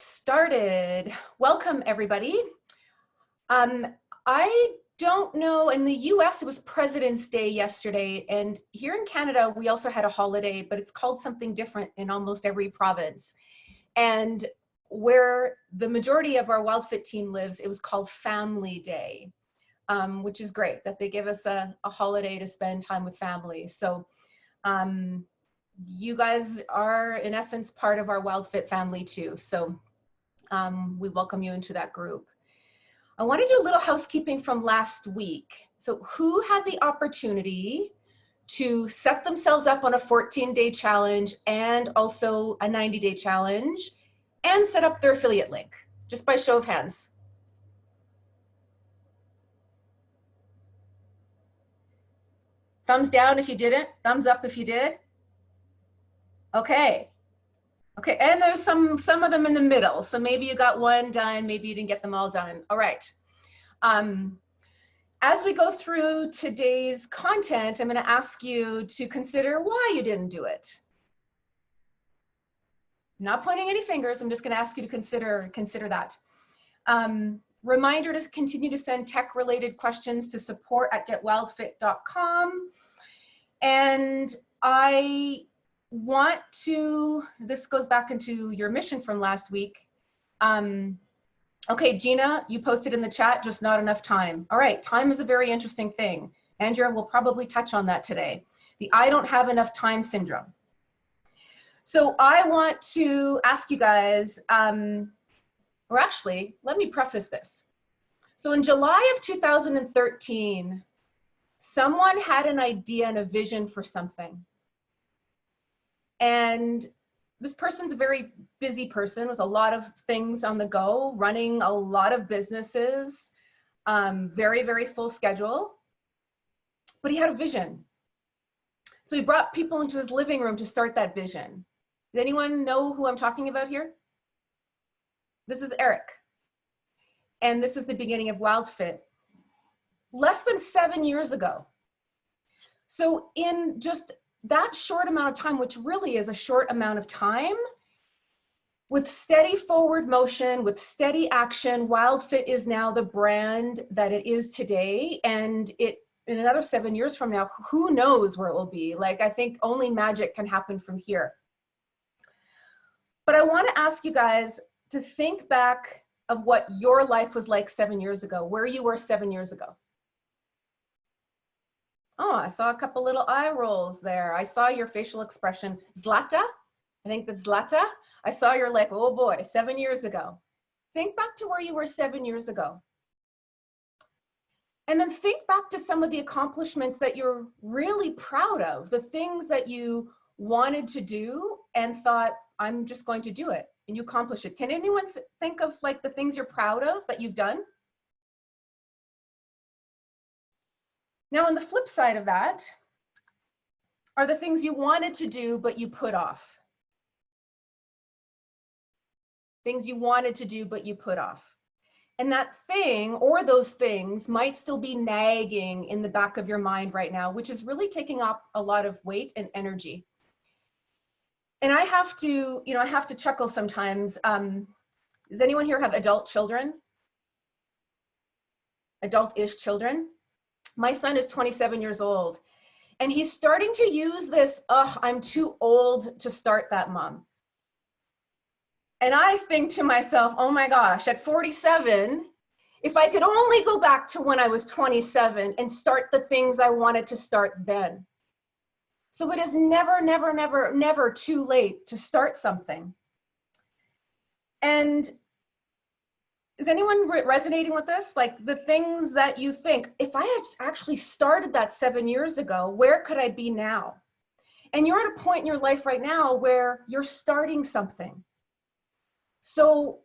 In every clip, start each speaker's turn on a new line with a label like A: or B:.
A: Started. Welcome, everybody. I don't know, in the US, it was President's Day yesterday, and here in Canada, we also had a holiday, but it's called something different in almost every province. And where the majority of our WildFit team lives, it was called Family Day, which is great that they give us a holiday to spend time with family. So you guys are, in essence, part of our WildFit family too. So we welcome you into that group. I want to do a little housekeeping from last week. So who had the opportunity to set themselves up on a 14-day challenge and also a 90-day challenge and set up their affiliate link? Just by show of hands. Thumbs down if you didn't, thumbs up if you did. Okay. Okay, and there's some of them in the middle. So maybe you got one done, maybe you didn't get them all done. All right. As we go through today's content, I'm going to ask you to consider why you didn't do it. I'm not pointing any fingers. I'm just going to ask you to consider that. Reminder to continue to send tech-related questions to support@getwildfit.com. And I want to, this goes back into your mission from last week. Okay, Gina, you posted in the chat, just not enough time. All right, time is a very interesting thing. Andrea will probably touch on that today. The I don't have enough time syndrome. So I want to ask you guys, or actually, let me preface this. So in July of 2013, someone had an idea and a vision for something. And this person's a very busy person with a lot of things on the go, running a lot of businesses, very, very full schedule. But he had a vision. So he brought people into his living room to start that vision. Does anyone know who I'm talking about here? This is Eric. And this is the beginning of WildFit. Less than 7 years ago. So in just that short amount of time, which really is a short amount of time, with steady forward motion, with steady action, WildFit is now the brand that it is today. And it, in another 7 years from now, who knows where it will be? Like, I think only magic can happen from here. But I want to ask you guys to think back of what your life was like 7 years ago, where you were 7 years ago. Oh, I saw a couple little eye rolls there. I saw your facial expression. Zlata, I think that's Zlata. I saw you're like, oh boy, 7 years ago. Think back to where you were 7 years ago. And then think back to some of the accomplishments that you're really proud of, the things that you wanted to do and thought, I'm just going to do it, and you accomplish it. Can anyone think of like the things you're proud of that you've done? Now, on the flip side of that are the things you wanted to do, but you put off. Things you wanted to do, but you put off. And that thing or those things might still be nagging in the back of your mind right now, which is really taking up a lot of weight and energy. And I have to, I have to chuckle sometimes. Does anyone here have adult children? Adult-ish children? My son is 27 years old, and he's starting to use this, I'm too old to start that, Mom. And I think to myself, oh my gosh, at 47, if I could only go back to when I was 27 and start the things I wanted to start then. So it is never, never, never, never too late to start something. And is anyone resonating with this? Like the things that you think, if I had actually started that 7 years ago, where could I be now? And you're at a point in your life right now where you're starting something. So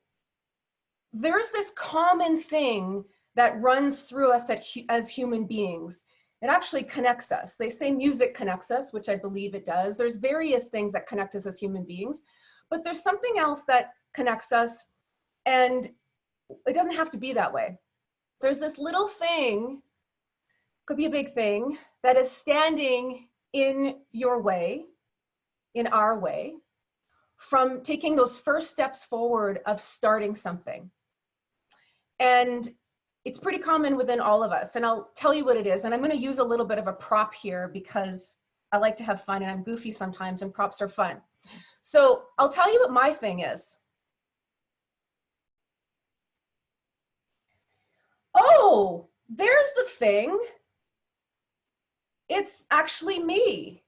A: there's this common thing that runs through us as human beings. It actually connects us. They say music connects us, which I believe it does. There's various things that connect us as human beings, but there's something else that connects us, and it doesn't have to be that way. There's this little thing, could be a big thing, that is standing in your way, in our way, from taking those first steps forward of starting something. And it's pretty common within all of us. And I'll tell you what it is. And I'm going to use a little bit of a prop here because I like to have fun and I'm goofy sometimes and props are fun. So I'll tell you what my thing is. Oh, there's the thing. It's actually me.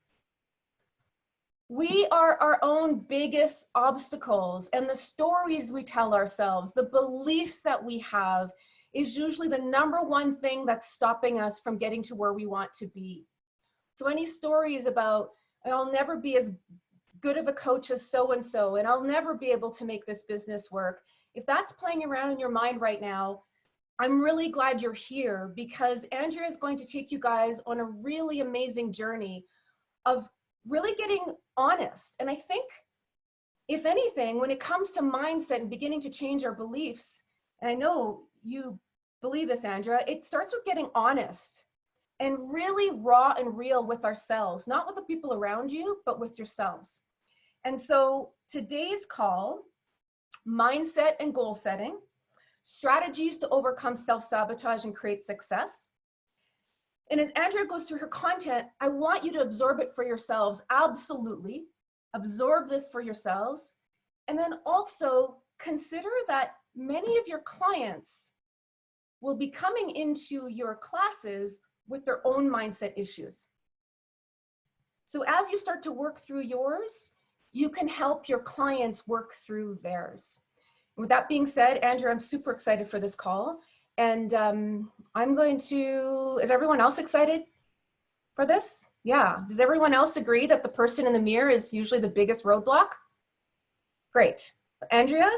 A: We are our own biggest obstacles, and the stories we tell ourselves, the beliefs that we have is usually the #1 thing that's stopping us from getting to where we want to be. So any stories about, I'll never be as good of a coach as so-and-so, and I'll never be able to make this business work. If that's playing around in your mind right now, I'm really glad you're here, because Andrea is going to take you guys on a really amazing journey of really getting honest. And I think, if anything, when it comes to mindset and beginning to change our beliefs, and I know you believe this, Andrea, it starts with getting honest and really raw and real with ourselves, not with the people around you, but with yourselves. And so today's call, mindset and goal setting, strategies to overcome self-sabotage and create success. And as Andrea goes through her content, I want you to absorb it for yourselves. Absolutely. Absorb this for yourselves. And then also consider that many of your clients will be coming into your classes with their own mindset issues. So as you start to work through yours, you can help your clients work through theirs. With that being said, Andrea, I'm super excited for this call. And I'm going to, is everyone else excited for this? Yeah, does everyone else agree that the person in the mirror is usually the biggest roadblock? Great. Andrea,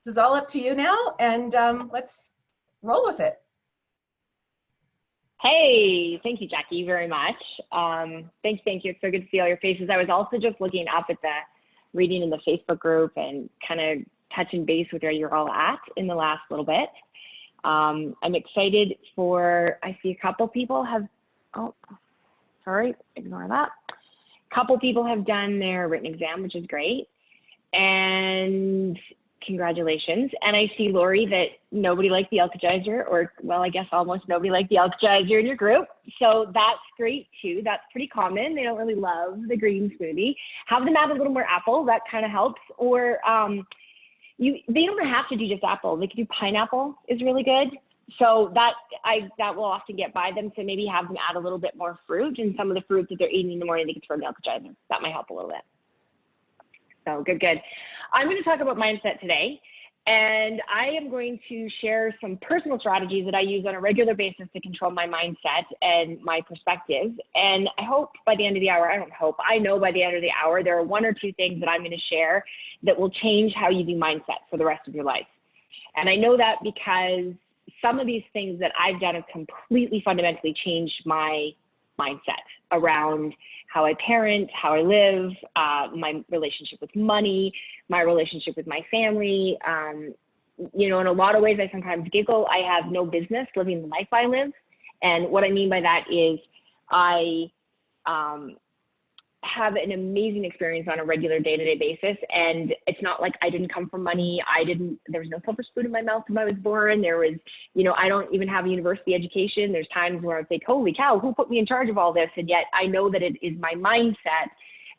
A: this is all up to you now, and let's roll with it.
B: Hey, thank you, Jackie, very much. Thank you. It's so good to see all your faces. I was also just looking up at the reading in the Facebook group and kind of touching base with where you're all at in the last little bit. I'm excited for, I see a couple people have, oh, sorry, ignore that. A couple people have done their written exam, which is great. And congratulations. And I see, Lori, that nobody liked the Alka-Geyser, or, well, I guess almost nobody liked the Alka-Geyser in your group. So that's great too. That's pretty common. They don't really love the green smoothie. Have them add a little more apple. That kind of helps. Or, they don't have to do just apple. They could do pineapple is really good. So that will often get by them. So maybe have them add a little bit more fruit, and some of the fruits that they're eating in the morning, they can throw in the Alka-Geyser. That might help a little bit. So good. I'm going to talk about mindset today, and I am going to share some personal strategies that I use on a regular basis to control my mindset and my perspective. And I hope by the end of the hour, I know by the end of the hour, there are 1 or 2 things that I'm going to share that will change how you do mindset for the rest of your life. And I know that because some of these things that I've done have completely fundamentally changed my mindset around how I parent, how I live, my relationship with money, my relationship with my family. You know, in a lot of ways, I sometimes giggle. I have no business living the life I live. And what I mean by that is I have an amazing experience on a regular day-to-day basis. And it's not like I didn't come from money. There was no silver spoon in my mouth when I was born. There was, you know, I don't even have a university education. There's times where I think, holy cow, who put me in charge of all this? And yet I know that it is my mindset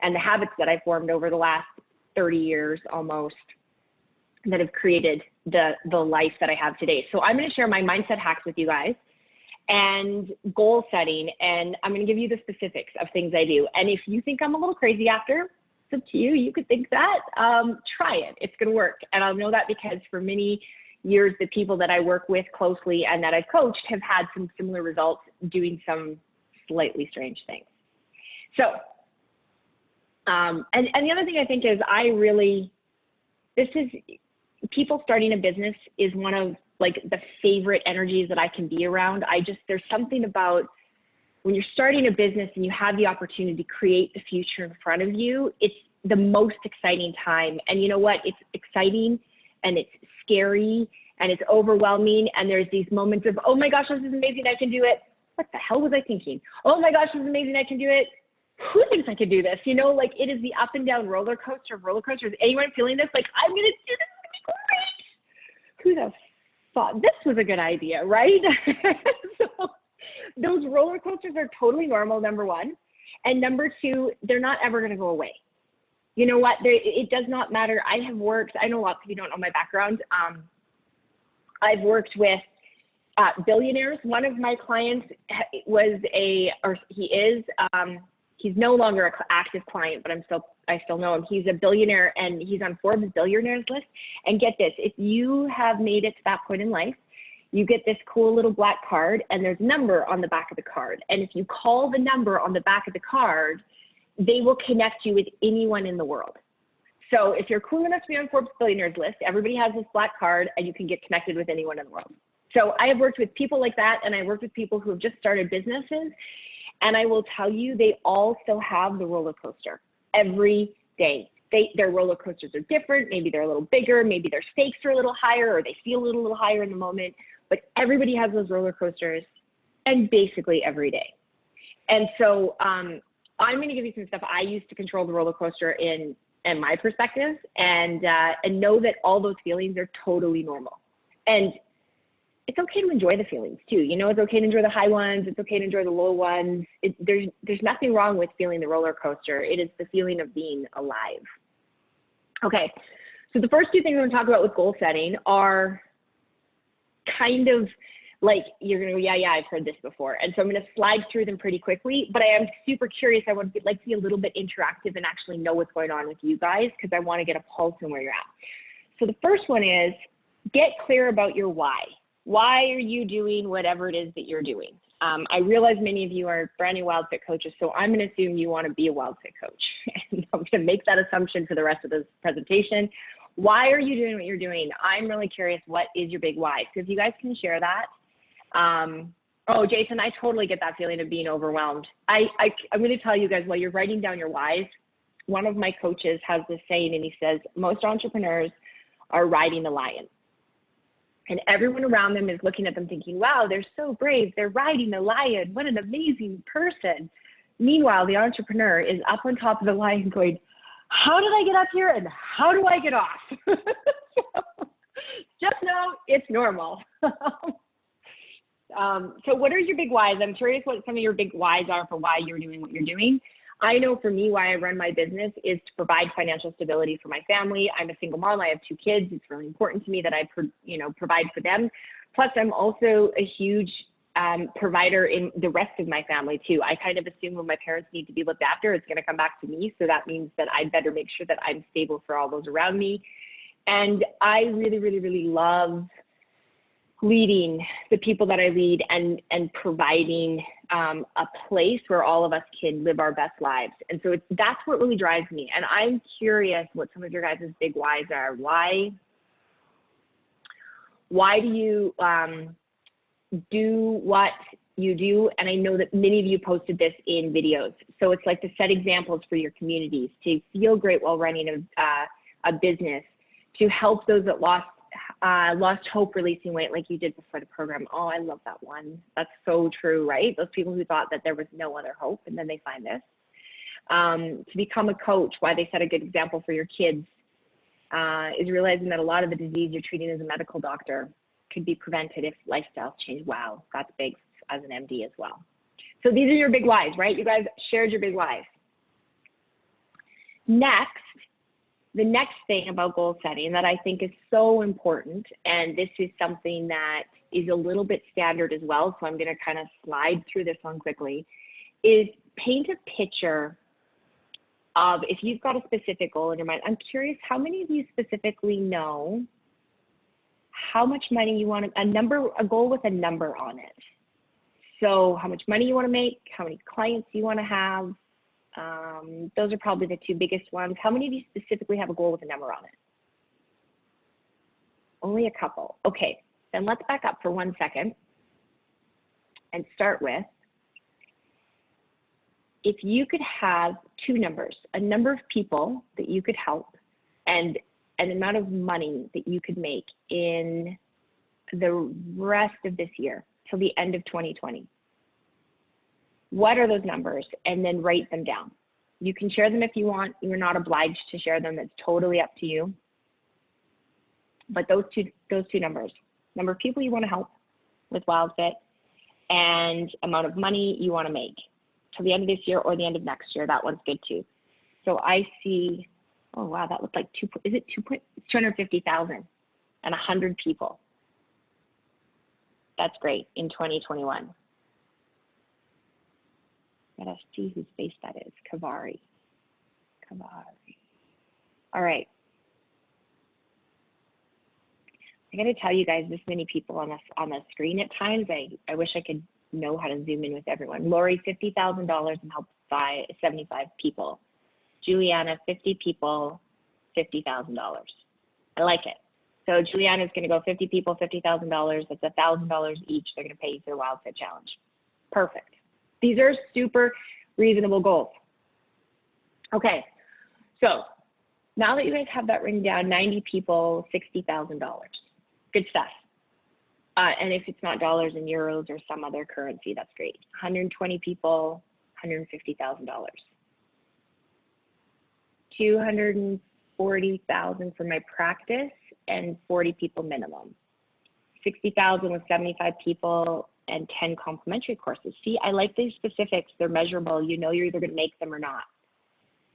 B: and the habits that I formed over the last 30 years almost that have created the life that I have today. So I'm going to share my mindset hacks with you guys and goal setting, and I'm going to give you the specifics of things I do. And if you think I'm a little crazy after, it's up to you. You could think that. Try it. It's going to work. And I'll know that because for many years, the people that I work with closely and that I've coached have had some similar results doing some slightly strange things. So, and the other thing I think is people starting a business is one of like the favorite energies that I can be around. There's something about when you're starting a business and you have the opportunity to create the future in front of you, it's the most exciting time. And you know what? It's exciting and it's scary and it's overwhelming. And there's these moments of, oh my gosh, this is amazing, I can do it. What the hell was I thinking? Oh my gosh, this is amazing, I can do it. who thinks I could do this? You know, like it is the up and down roller coaster of roller coasters. Anyone feeling this? Like, I'm going to do this. It's going to be great. Who the thought this was a good idea, right? So those roller coasters are totally normal, number one. And number two, they're not ever going to go away. You know what? It does not matter. I have worked, I know lots of you don't know my background. I've worked with billionaires. One of my clients was he's no longer an active client, but I still know him. He's a billionaire and he's on Forbes billionaires list. And get this, if you have made it to that point in life, you get this cool little black card and there's a number on the back of the card. And if you call the number on the back of the card, they will connect you with anyone in the world. So if you're cool enough to be on Forbes billionaires list, everybody has this black card and you can get connected with anyone in the world. So I have worked with people like that, and I worked with people who have just started businesses. And I will tell you, they all still have the roller coaster every day. Their roller coasters are different. Maybe they're a little bigger. Maybe their stakes are a little higher, or they feel a little higher in the moment. But everybody has those roller coasters, and basically every day. And so I'm going to give you some stuff I use to control the roller coaster in my perspective, and know that all those feelings are totally normal. And it's okay to enjoy the feelings too. You know, it's okay to enjoy the high ones. It's okay to enjoy the low ones. There's nothing wrong with feeling the roller coaster. It is the feeling of being alive. Okay, so the first two things I'm going to talk about with goal setting are kind of like, you're going to go, yeah, I've heard this before. And so I'm going to slide through them pretty quickly, but I am super curious. I would like to be a little bit interactive and actually know what's going on with you guys, because I want to get a pulse on where you're at. So the first one is, get clear about your why. Why are you doing whatever it is that you're doing? I realize many of you are brand new WildFit coaches, so I'm going to assume you want to be a WildFit coach. And I'm going to make that assumption for the rest of this presentation. Why are you doing what you're doing? I'm really curious, what is your big why? So if you guys can share that. Oh, Jason, I totally get that feeling of being overwhelmed. I'm going to tell you guys, while you're writing down your whys, one of my coaches has this saying, and he says, most entrepreneurs are riding the lion. And everyone around them is looking at them thinking, wow, they're so brave. They're riding a lion. What an amazing person. Meanwhile, the entrepreneur is up on top of the lion going, how did I get up here and how do I get off? Just know it's normal. So what are your big whys? I'm curious what some of your big whys are for why you're doing what you're doing. I know for me, why I run my business is to provide financial stability for my family. I'm a single mom. I have 2 kids. It's really important to me that I provide for them. Plus, I'm also a huge provider in the rest of my family too. I kind of assume when my parents need to be looked after, it's going to come back to me. So that means that I better make sure that I'm stable for all those around me. And I really, really, really love leading the people that I lead and providing a place where all of us can live our best lives. And so that's what really drives me. And I'm curious what some of your guys' big whys are. Why do you do what you do? And I know that many of you posted this in videos. So it's like to set examples for your communities, to feel great while running a business, to help those that lost hope releasing weight like you did before the program. Oh, I love that one. That's so true, right? Those people who thought that there was no other hope, and then they find this. To become a coach, why they set a good example for your kids, is realizing that a lot of the disease you're treating as a medical doctor could be prevented if lifestyle change. Wow, that's big as an MD as well. So these are your big whys, right? You guys shared your big whys. Next, the next thing about goal setting that I think is so important, and this is something that is a little bit standard as well, so I'm going to kind of slide through this one quickly, is paint a picture of, if you've got a specific goal in your mind. I'm curious, how many of you specifically know how much money you want to, a goal with a number on it? So how much money you want to make, how many clients you want to have. Those are probably the 2 biggest ones. How many of you specifically have a goal with a number on it? Only a couple. Okay, then let's back up for 1 second and start with, if you could have 2 numbers, a number of people that you could help and an amount of money that you could make in the rest of this year till the end of 2020. What are those numbers? And then write them down. You can share them if you want. You're not obliged to share them. It's totally up to you. But those two numbers, number of people you want to help with WildFit and amount of money you want to make till the end of this year or the end of next year. That one's good too. So I see, oh wow, that looked like 250,000 and 100 people. That's great in 2021. Let us see whose face that is. Kavari. All right. I got to tell you guys, this many people on the screen at times. I wish I could know how to zoom in with everyone. Lori, $50,000 and help by 75 people. Juliana, 50 people, $50,000. I like it. So Juliana's going to go 50 people, $50,000. That's $1,000 each. They're going to pay for the WildFit Challenge. Perfect. These are super reasonable goals. Okay, so now that you guys have that written down, 90 people, $60,000. Good stuff. And if it's not dollars and euros or some other currency, that's great. 120 people, $150,000. 240,000 for my practice and 40 people minimum. 60,000 with 75 people and 10 complimentary courses. See, I like these specifics. They're measurable. You know you're either going to make them or not.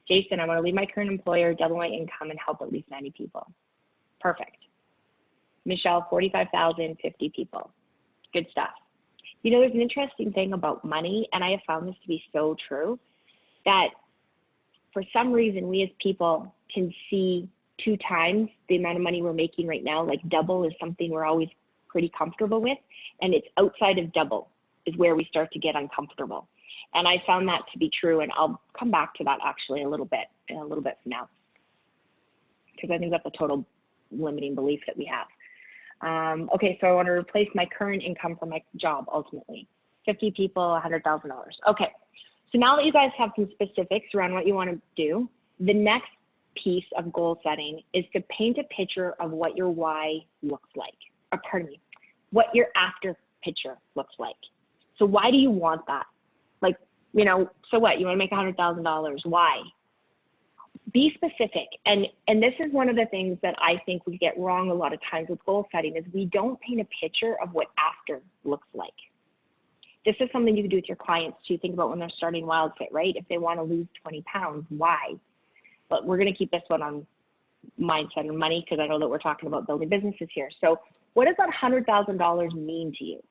B: Jason, I want to leave my current employer, double my income, and help at least 90 people. Perfect. Michelle, 45,000, 50 people. Good stuff. You know, there's an interesting thing about money, and I have found this to be so true, that for some reason, we as people can see 2 times the amount of money we're making right now. Like double is something we're always pretty comfortable with, and it's outside of double is where we start to get uncomfortable. And I found that to be true, and I'll come back to that actually in a little bit from now, because I think that's a total limiting belief that we have. Okay, so I want to replace my current income for my job ultimately. 50 people, $100,000. Okay, so now that you guys have some specifics around what you want to do, the next piece of goal setting is to paint a picture of what your why looks like. What your after picture looks like. So why do you want that? Like, you know, so what? You want to make $100,000. Why? Be specific. And this is one of the things that I think we get wrong a lot of times with goal setting is we don't paint a picture of what after looks like. This is something you can do with your clients too. Think about when they're starting WildFit, right? If they want to lose 20 pounds, why? But we're going to keep this one on mindset and money because I know that we're talking about building businesses here. So what does that $100,000 mean to you?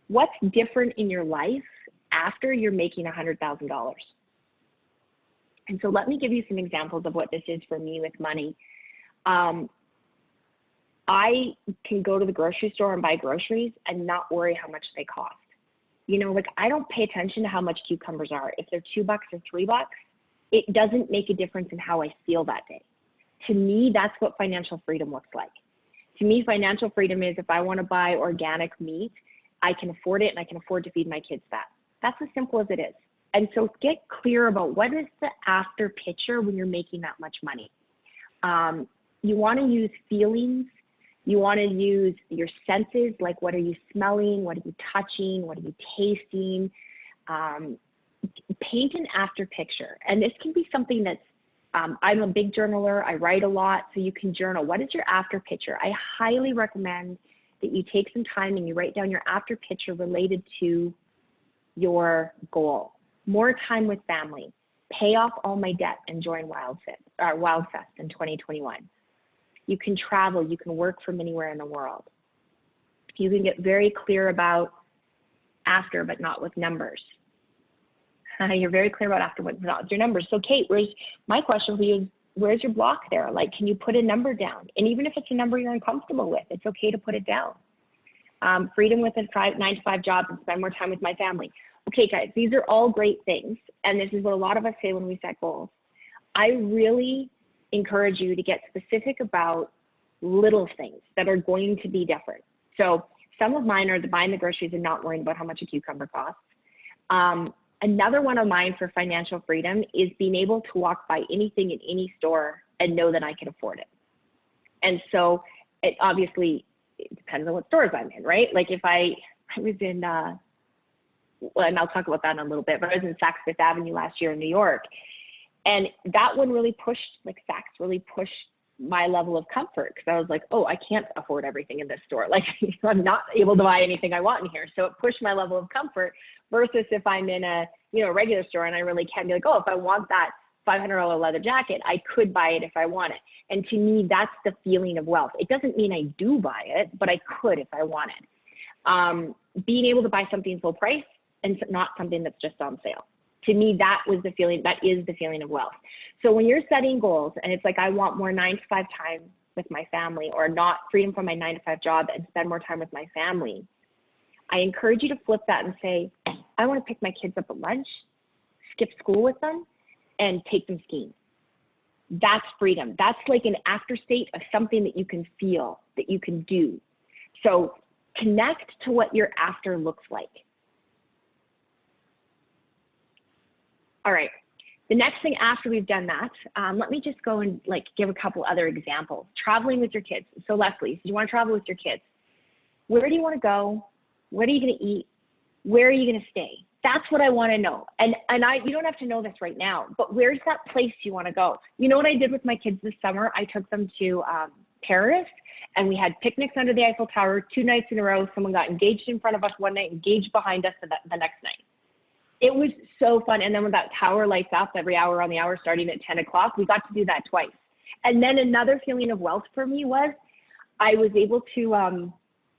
B: What's different in your life after you're making $100,000? And so let me give you some examples of what this is for me with money. I can go to the grocery store and buy groceries and not worry how much they cost. You know, like I don't pay attention to how much cucumbers are. If they're $2 or $3, it doesn't make a difference in how I feel that day. To me, that's what financial freedom looks like. To me, financial freedom is if I want to buy organic meat, I can afford it and I can afford to feed my kids that. That's as simple as it is. And so get clear about what is the after picture when you're making that much money. You want to use feelings. You want to use your senses, like what are you smelling? What are you touching? What are you tasting? Paint an after picture. And this can be something that's, I'm a big journaler. I write a lot, so you can journal. What is your after picture? I highly recommend that you take some time and you write down your after picture related to your goal. More time with family, pay off all my debt and join WildFest in 2021. You can travel, you can work from anywhere in the world. You can get very clear about after, but not with numbers. You're very clear about after, but not with your numbers. So Kate, my question for you is, where's your block there? Like, can you put a number down? And even if it's a number you're uncomfortable with, it's okay to put it down. Freedom with a 9-to-5 job and spend more time with my family. Okay, guys, these are all great things. And this is what a lot of us say when we set goals. I really encourage you to get specific about little things that are going to be different. So some of mine are buying the groceries and not worrying about how much a cucumber costs. Another one of mine for financial freedom is being able to walk by anything in any store and know that I can afford it. And so it obviously, it depends on what stores I'm in, right? Like if I was in, and I'll talk about that in a little bit, but I was in Saks Fifth Avenue last year in New York. And that one really pushed, like Saks really pushed my level of comfort, because I was like, oh, I can't afford everything in this store. Like, I'm not able to buy anything I want in here. So it pushed my level of comfort versus if I'm in a, regular store and I really can be like, oh, if I want that $500 leather jacket, I could buy it if I want it. And to me, that's the feeling of wealth. It doesn't mean I do buy it, but I could if I wanted. Being able to buy something full price and not something that's just on sale. To me, that is the feeling of wealth. So when you're setting goals and it's like, I want more 9-to-5 time with my family, or not freedom from my 9-to-5 job and spend more time with my family, I encourage you to flip that and say, I want to pick my kids up at lunch, skip school with them, and take them skiing. That's freedom. That's like an after state of something that you can feel, that you can do. So connect to what your after looks like. All right, the next thing after we've done that, let me just go and give a couple other examples. Traveling with your kids. So Leslie, so you want to travel with your kids. Where do you want to go? What are you going to eat? Where are you going to stay? That's what I want to know. And you don't have to know this right now, but where's that place you want to go? You know what I did with my kids this summer? I took them to Paris, and we had picnics under the Eiffel Tower 2 nights in a row. Someone got engaged in front of us one night, engaged behind us the next night. It was so fun. And then when that tower lights up every hour on the hour starting at 10 o'clock, we got to do that twice. And then another feeling of wealth for me was I was able to,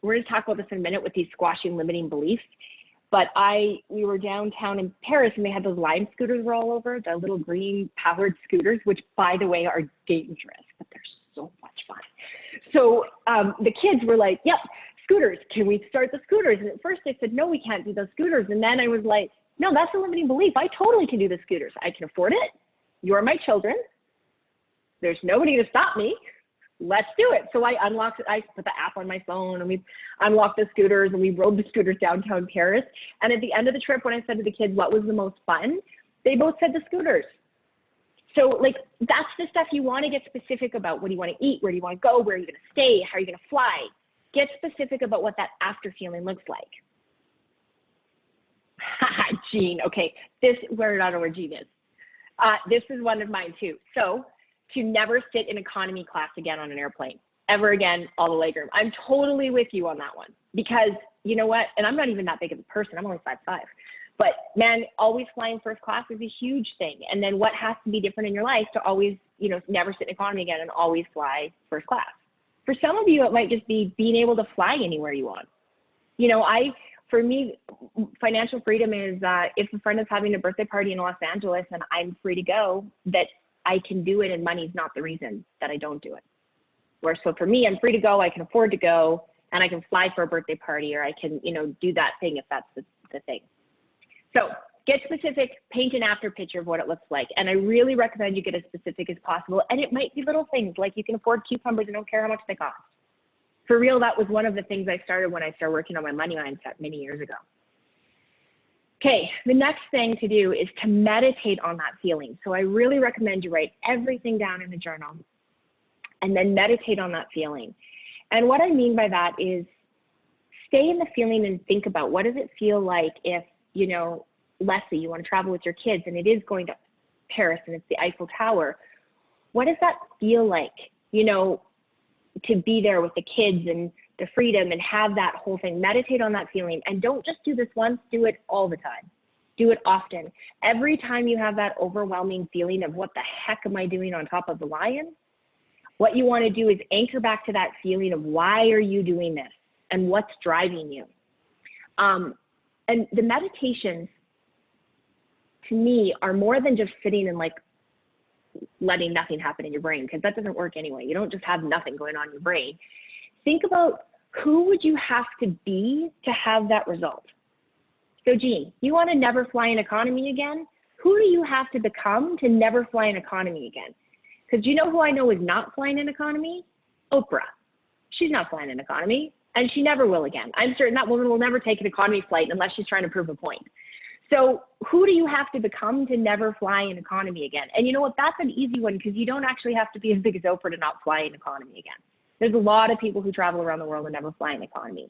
B: we're going to talk about this in a minute with these squashing limiting beliefs, but we were downtown in Paris and they had those Lime scooters were all over, the little green powered scooters, which by the way are dangerous, but they're so much fun. So the kids were like, yep, scooters, can we start the scooters? And at first they said, no, we can't do those scooters. And then I was like, no, that's a limiting belief. I totally can do the scooters. I can afford it. You're my children. There's nobody to stop me. Let's do it. So I unlocked it. I put the app on my phone and we unlocked the scooters and we rode the scooters downtown Paris. And at the end of the trip, when I said to the kids, what was the most fun? They both said the scooters. So that's the stuff you want to get specific about. What do you want to eat? Where do you want to go? Where are you going to stay? How are you going to fly? Get specific about what that after feeling looks like. Jean, okay, we're not where Jean is. This is one of mine too. So to never sit in economy class again on an airplane, ever again, all the legroom. I'm totally with you on that one, because you know what, and I'm not even that big of a person, I'm only 5'5", but man, always flying first class is a huge thing. And then what has to be different in your life to always, never sit in economy again and always fly first class? For some of you, it might just be being able to fly anywhere you want. For me, financial freedom is if a friend is having a birthday party in Los Angeles and I'm free to go, that I can do it and money's not the reason that I don't do it. So for me, I'm free to go, I can afford to go, and I can fly for a birthday party, or I can, do that thing if that's the thing. So get specific, paint an after picture of what it looks like. And I really recommend you get as specific as possible. And it might be little things like you can afford cucumbers and don't care how much they cost. For real, that was one of the things I started when I started working on my money mindset many years ago. Okay, the next thing to do is to meditate on that feeling. So I really recommend you write everything down in a journal and then meditate on that feeling. And what I mean by that is stay in the feeling and think about what does it feel like if, Leslie, you want to travel with your kids and it is going to Paris and it's the Eiffel Tower. What does that feel like, to be there with the kids and the freedom and have that whole thing? Meditate on that feeling, and don't just do this once, do it all the time. Do it often. Every time you have that overwhelming feeling of what the heck am I doing on top of the lion, what you want to do is anchor back to that feeling of why are you doing this and what's driving you. And the meditations to me are more than just sitting and letting nothing happen in your brain, because that doesn't work anyway. You don't just have nothing going on in your brain. Think about who would you have to be to have that result. So Jean, you want to never fly in economy again? Who do you have to become to never fly in economy again? Because you know who I know is not flying in economy? Oprah. She's not flying in economy, and she never will again. I'm certain that woman will never take an economy flight unless she's trying to prove a point. So who do you have to become to never fly in economy again? And you know what? That's an easy one, because you don't actually have to be as big as Oprah to not fly in economy again. There's a lot of people who travel around the world and never fly in economy.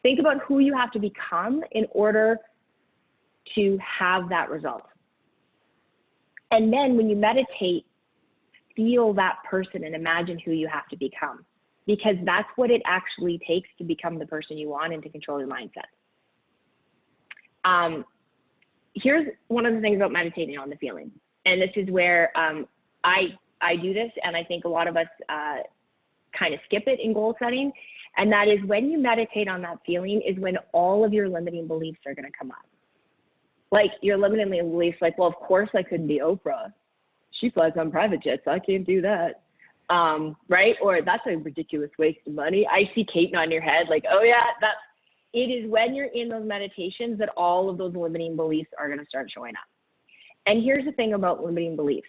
B: Think about who you have to become in order to have that result. And then when you meditate, feel that person and imagine who you have to become, because that's what it actually takes to become the person you want and to control your mindset. Here's one of the things about meditating on the feeling. And this is where I do this, and I think a lot of us kind of skip it in goal setting. And that is, when you meditate on that feeling is when all of your limiting beliefs are going to come up. Like your limiting beliefs, like, well, of course I couldn't be Oprah. She flies on private jets. I can't do that. Right? Or that's a ridiculous waste of money. I see Kate nodding your head like, oh yeah, it is when you're in those meditations that all of those limiting beliefs are going to start showing up. And here's the thing about limiting beliefs.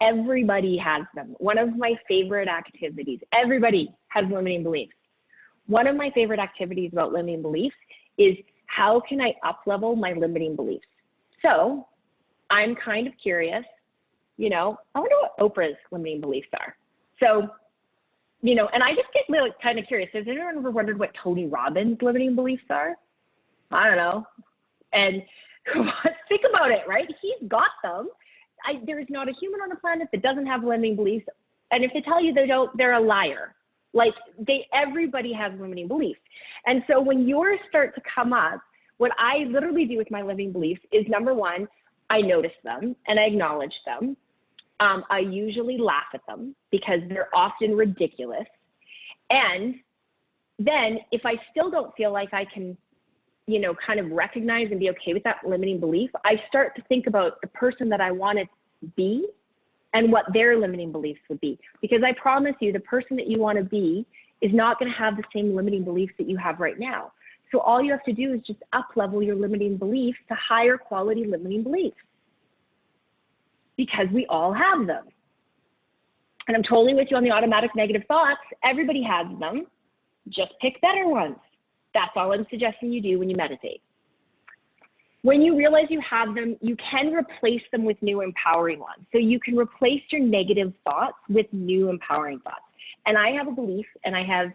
B: Everybody has them. One of my favorite activities, everybody has limiting beliefs. One of my favorite activities about limiting beliefs is, how can I up-level my limiting beliefs? So I'm kind of curious, I wonder what Oprah's limiting beliefs are. So, and I just get really kind of curious. Has anyone ever wondered what Tony Robbins' limiting beliefs are? I don't know. And think about it, right? He's got them. There is not a human on the planet that doesn't have limiting beliefs. And if they tell you they don't, they're a liar. Like everybody has limiting beliefs. And so when yours start to come up, what I literally do with my limiting beliefs is, number one, I notice them and I acknowledge them. I usually laugh at them because they're often ridiculous. And then if I still don't feel like I can, kind of recognize and be okay with that limiting belief, I start to think about the person that I want to be and what their limiting beliefs would be. Because I promise you, the person that you want to be is not going to have the same limiting beliefs that you have right now. So all you have to do is just up-level your limiting beliefs to higher quality limiting beliefs, because we all have them. And I'm totally with you on the automatic negative thoughts. Everybody has them. Just pick better ones. That's all I'm suggesting you do when you meditate. When you realize you have them, you can replace them with new empowering ones. So you can replace your negative thoughts with new empowering thoughts. And I have a belief, and I have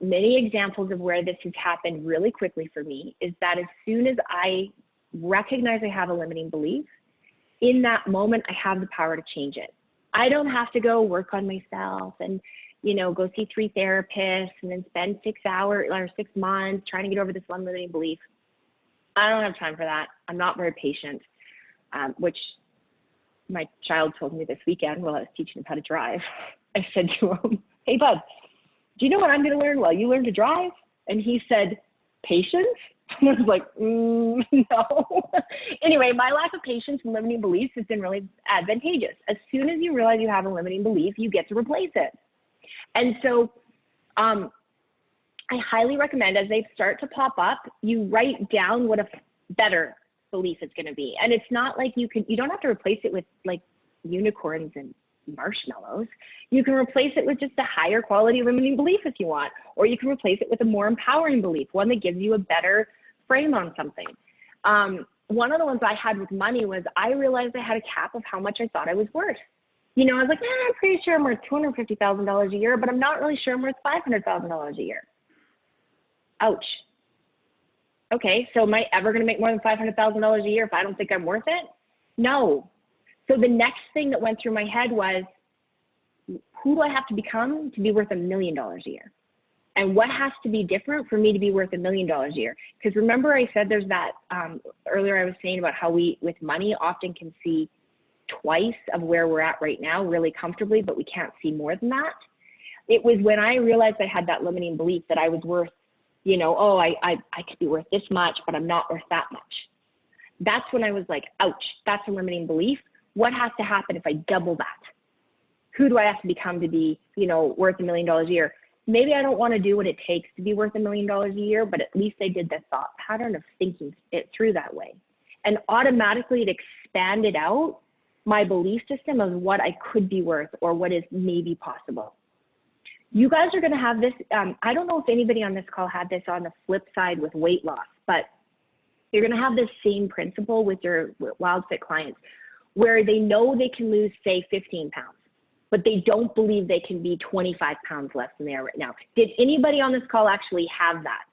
B: many examples of where this has happened really quickly for me, is that as soon as I recognize I have a limiting belief, in that moment, I have the power to change it. I don't have to go work on myself and, go see 3 therapists and then spend 6 hours or 6 months trying to get over this one limiting belief. I don't have time for that. I'm not very patient, which my child told me this weekend while I was teaching him how to drive. I said to him, hey, bud, do you know what I'm going to learn while you learn to drive? And he said, patience? And I was like, no. Anyway, my lack of patience and limiting beliefs has been really advantageous. As soon as you realize you have a limiting belief, you get to replace it. And so I highly recommend, as they start to pop up, you write down what a better belief is going to be. And it's not like you don't have to replace it with like unicorns and marshmallows. You can replace it with just a higher quality limiting belief if you want, or you can replace it with a more empowering belief, one that gives you a better frame on something. One of the ones I had with money was, I realized I had a cap of how much I thought I was worth. I was like, I'm pretty sure I'm worth $250,000 a year, but I'm not really sure I'm worth $500,000 a year. Ouch. Okay, so am I ever going to make more than $500,000 a year if I don't think I'm worth it? No. So the next thing that went through my head was, who do I have to become to be worth $1 million a year? And what has to be different for me to be worth $1 million a year? Because remember I said there's that, earlier I was saying about how we, with money, often can see twice of where we're at right now really comfortably, but we can't see more than that. It was when I realized I had that limiting belief that I was worth, I could be worth this much, but I'm not worth that much. That's when I was like, ouch, that's a limiting belief. What has to happen if I double that? Who do I have to become to be, worth $1 million a year? Maybe I don't want to do what it takes to be worth $1 million a year, but at least I did the thought pattern of thinking it through that way. And automatically it expanded out my belief system of what I could be worth or what is maybe possible. You guys are going to have this. I don't know if anybody on this call had this on the flip side with weight loss, but you're going to have this same principle with your WildFit clients where they know they can lose, say, 15 pounds, but they don't believe they can be 25 pounds less than they are right now. Did anybody on this call actually have that?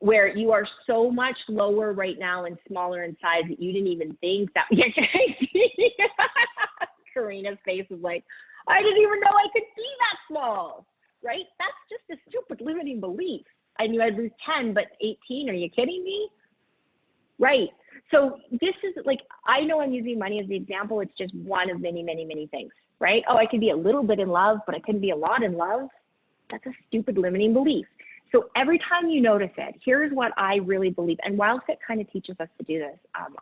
B: where you are so much lower right now and smaller in size that you didn't even think that. Yeah, Karina's face is like, I didn't even know I could be that small, right? That's just a stupid limiting belief. I knew I'd lose 10, but 18, are you kidding me? Right. So this is like, I know I'm using money as the example. It's just one of many, many, many things, right? Oh, I could be a little bit in love, but I couldn't be a lot in love. That's a stupid limiting belief. So every time you notice it, here's what I really believe. And WildFit kind of teaches us to do this.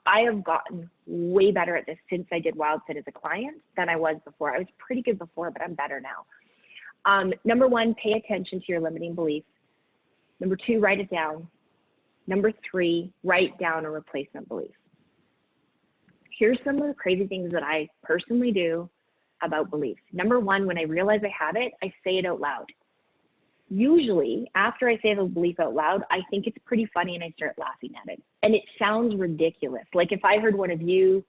B: I have gotten way better at this since I did WildFit as a client than I was before. I was pretty good before, but I'm better now. Number one, pay attention to your limiting belief. Number two, write it down. Number three, write down a replacement belief. Here's some of the crazy things that I personally do about beliefs. Number one, when I realize I have it, I say it out loud. Usually, after I say the belief out loud, I think it's pretty funny and I start laughing at it. And it sounds ridiculous. Like if I heard one of you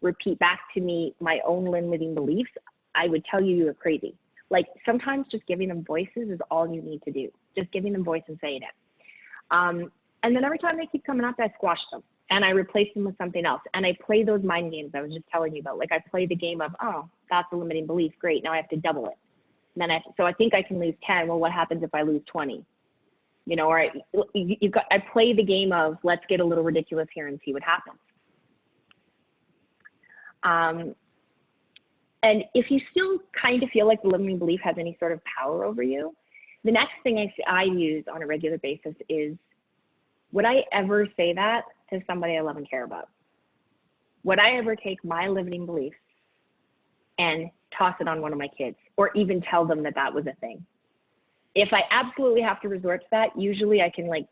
B: repeat back to me my own limiting beliefs, I would tell you were crazy. Like sometimes just giving them voices is all you need to do. Just giving them voice and saying it. And then every time they keep coming up, I squash them and I replace them with something else. And I play those mind games I was just telling you about. Like I play the game of, oh, that's a limiting belief. Great, now I have to double it. And then so I think I can lose 10. Well, what happens if I lose 20? You know, or I play the game of let's get a little ridiculous here and see what happens. And if you still kind of feel like the limiting belief has any sort of power over you, the next thing I use on a regular basis is, would I ever say that to somebody I love and care about? Would I ever take my limiting beliefs and toss it on one of my kids, or even tell them that that was a thing? If I absolutely have to resort to that, usually I can like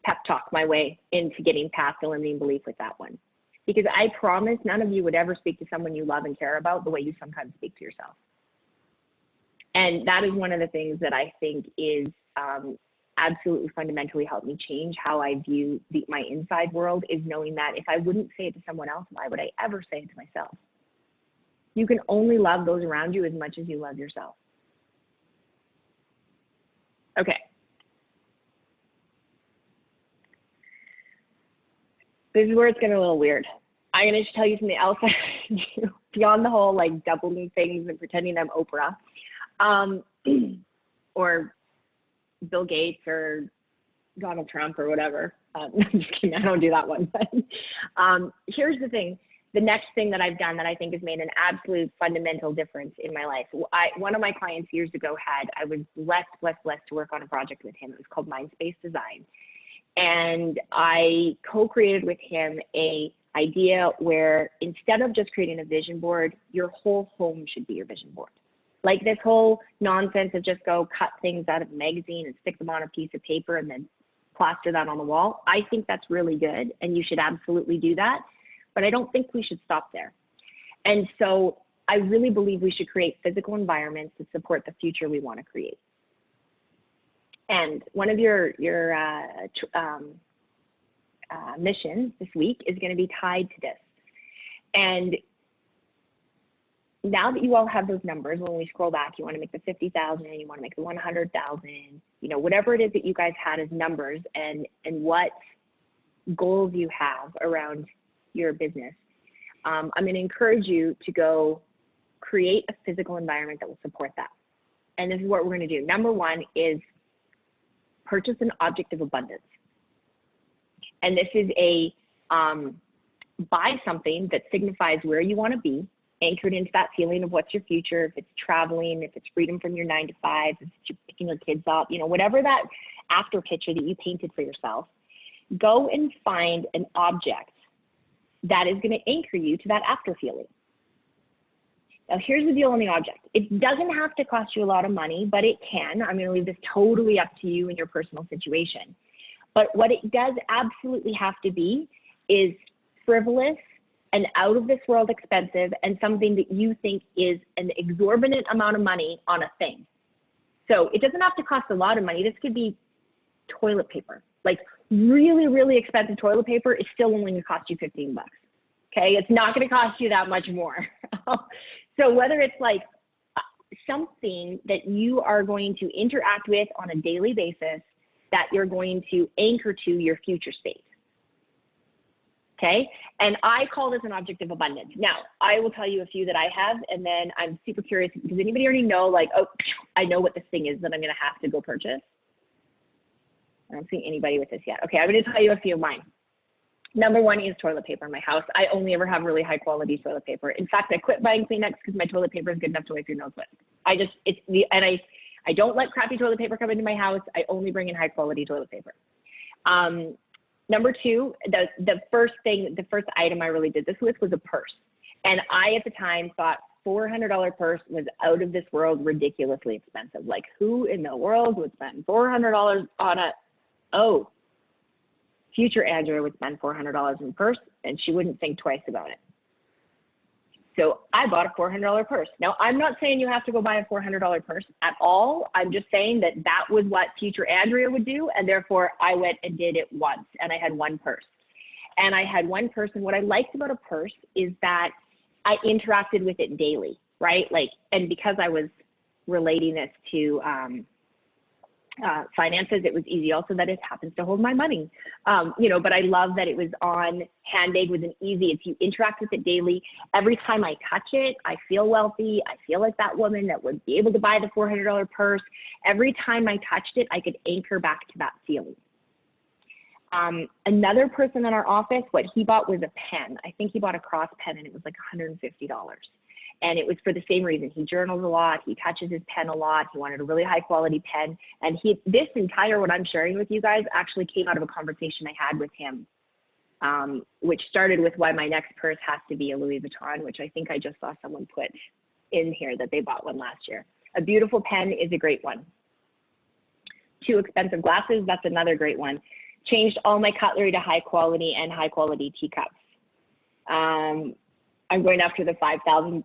B: pep talk my way into getting past the limiting belief with that one. Because I promise none of you would ever speak to someone you love and care about the way you sometimes speak to yourself. And that is one of the things that I think is absolutely fundamentally helped me change how I view my inside world, is knowing that if I wouldn't say it to someone else, why would I ever say it to myself? You can only love those around you as much as you love yourself. Okay. This is where it's getting a little weird. I'm going to tell you something else I do beyond the whole like doubling things and pretending I'm Oprah, or Bill Gates or Donald Trump or whatever. I'm just kidding, I don't do that one. But here's the thing. The next thing that I've done that I think has made an absolute fundamental difference in my life. One of my clients years ago I was blessed to work on a project with him. It was called Mindspace Design. And I co-created with him a idea where instead of just creating a vision board, your whole home should be your vision board. Like this whole nonsense of just go cut things out of a magazine and stick them on a piece of paper and then plaster that on the wall. I think that's really good and you should absolutely do that. But I don't think we should stop there. And so I really believe we should create physical environments that support the future we want to create. And one of your missions this week is going to be tied to this. And now that you all have those numbers, when we scroll back, you want to make the 50,000, you want to make the 100,000, you know, whatever it is that you guys had as numbers and what goals you have around your business. I'm going to encourage you to go create a physical environment that will support that. And this is what we're going to do. Number one is purchase an object of abundance. And this is a buy something that signifies where you want to be, anchored into that feeling of what's your future, if it's traveling, if it's freedom from your 9 to 5, if it's picking your kids up, you know, whatever that after picture that you painted for yourself, go and find an object that is going to anchor you to that after feeling. Now, here's the deal on the object. It doesn't have to cost you a lot of money, but it can. I'm going to leave this totally up to you and your personal situation. But what it does absolutely have to be is frivolous and out of this world expensive and something that you think is an exorbitant amount of money on a thing. So it doesn't have to cost a lot of money. This could be toilet paper. Like really, really expensive toilet paper is still only going to cost you 15 bucks. Okay, it's not going to cost you that much more. So whether it's like something that you are going to interact with on a daily basis that you're going to anchor to your future state. Okay, and I call this an object of abundance. Now, I will tell you a few that I have, and then I'm super curious, does anybody already know, like, oh, I know what this thing is that I'm gonna have to go purchase? I don't see anybody with this yet. Okay, I'm gonna tell you a few of mine. Number one is toilet paper in my house. I only ever have really high quality toilet paper. In fact, I quit buying Kleenex because my toilet paper is good enough to wipe your nose with. I don't let crappy toilet paper come into my house. I only bring in high quality toilet paper. Number two, the first item I really did this with was a purse. And I, at the time, thought $400 purse was out of this world, ridiculously expensive. Like, who in the world would spend $400 on future Andrea would spend $400 in a purse, and she wouldn't think twice about it. So I bought a $400 purse. Now, I'm not saying you have to go buy a $400 purse at all. I'm just saying that that was what future Andrea would do, and therefore I went and did it once, and I had one purse. And I had one purse, and what I liked about a purse is that I interacted with it daily, right? Like, and because I was relating this to finances, it was easy also that it happens to hold my money, but I love that it was on handmade, was an easy, if you interact with it daily, every time I touch it, I feel wealthy. I feel like that woman that would be able to buy the $400 purse. Every time I touched it, I could anchor back to that feeling. Another person in our office, what he bought was a pen. I think he bought a cross pen, and it was like $150. And it was for the same reason. He journals a lot. He touches his pen a lot. He wanted a really high quality pen. And this entire, what I'm sharing with you guys, actually came out of a conversation I had with him, which started with why my next purse has to be a Louis Vuitton, which I think I just saw someone put in here that they bought one last year. A beautiful pen is a great one. Too expensive glasses, that's another great one. Changed all my cutlery to high quality and high quality teacups. I'm going after the $5,000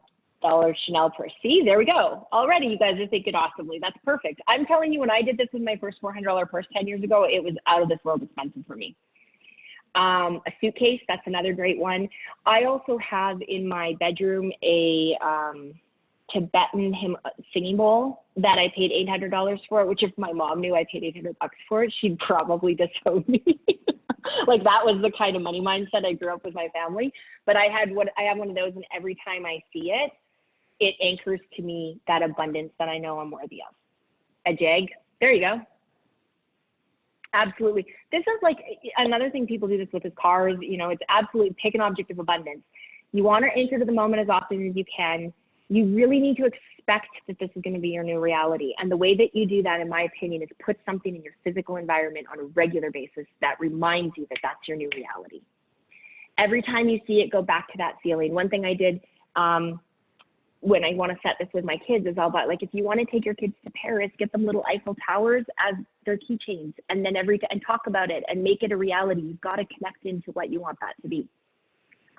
B: Chanel purse. See, there we go. Already you guys are thinking awesomely. That's perfect. I'm telling you, when I did this with my first $400 purse 10 years ago, it was out of this world expensive for me. A suitcase, that's another great one. I also have in my bedroom a Tibetan singing bowl that I paid $800 for, which if my mom knew I paid $800 for it, she'd probably disown me. Like, that was the kind of money mindset I grew up with my family. But I have one of those, and every time I see it, it anchors to me that abundance that I know I'm worthy of. A Jag, there you go. Absolutely. This is like another thing people do this with is cars. It's absolutely pick an object of abundance. You want to anchor to the moment as often as you can. You really need to expect that this is going to be your new reality. And the way that you do that, in my opinion, is put something in your physical environment on a regular basis that reminds you that that's your new reality. Every time you see it, go back to that feeling. One thing I did when I want to set this with my kids is all about, like, if you want to take your kids to Paris, get them little Eiffel Towers as their keychains, and then and talk about it and make it a reality. You've got to connect into what you want that to be.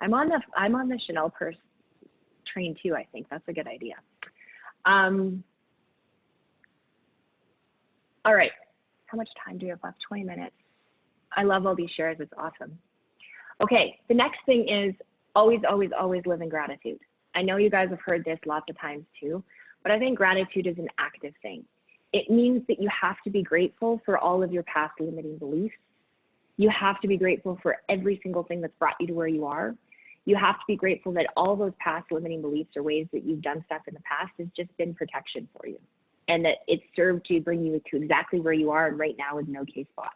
B: I'm on the Chanel purse train too. I think that's a good idea. All right, how much time do we have left? 20 minutes. I love all these shares. It's awesome. Okay, the next thing is always, always, always live in gratitude. I know you guys have heard this lots of times too, but I think gratitude is an active thing. It means that you have to be grateful for all of your past limiting beliefs. You have to be grateful for every single thing that's brought you to where you are. You have to be grateful that all those past limiting beliefs or ways that you've done stuff in the past has just been protection for you, and that it served to bring you to exactly where you are, and right now is an okay spot.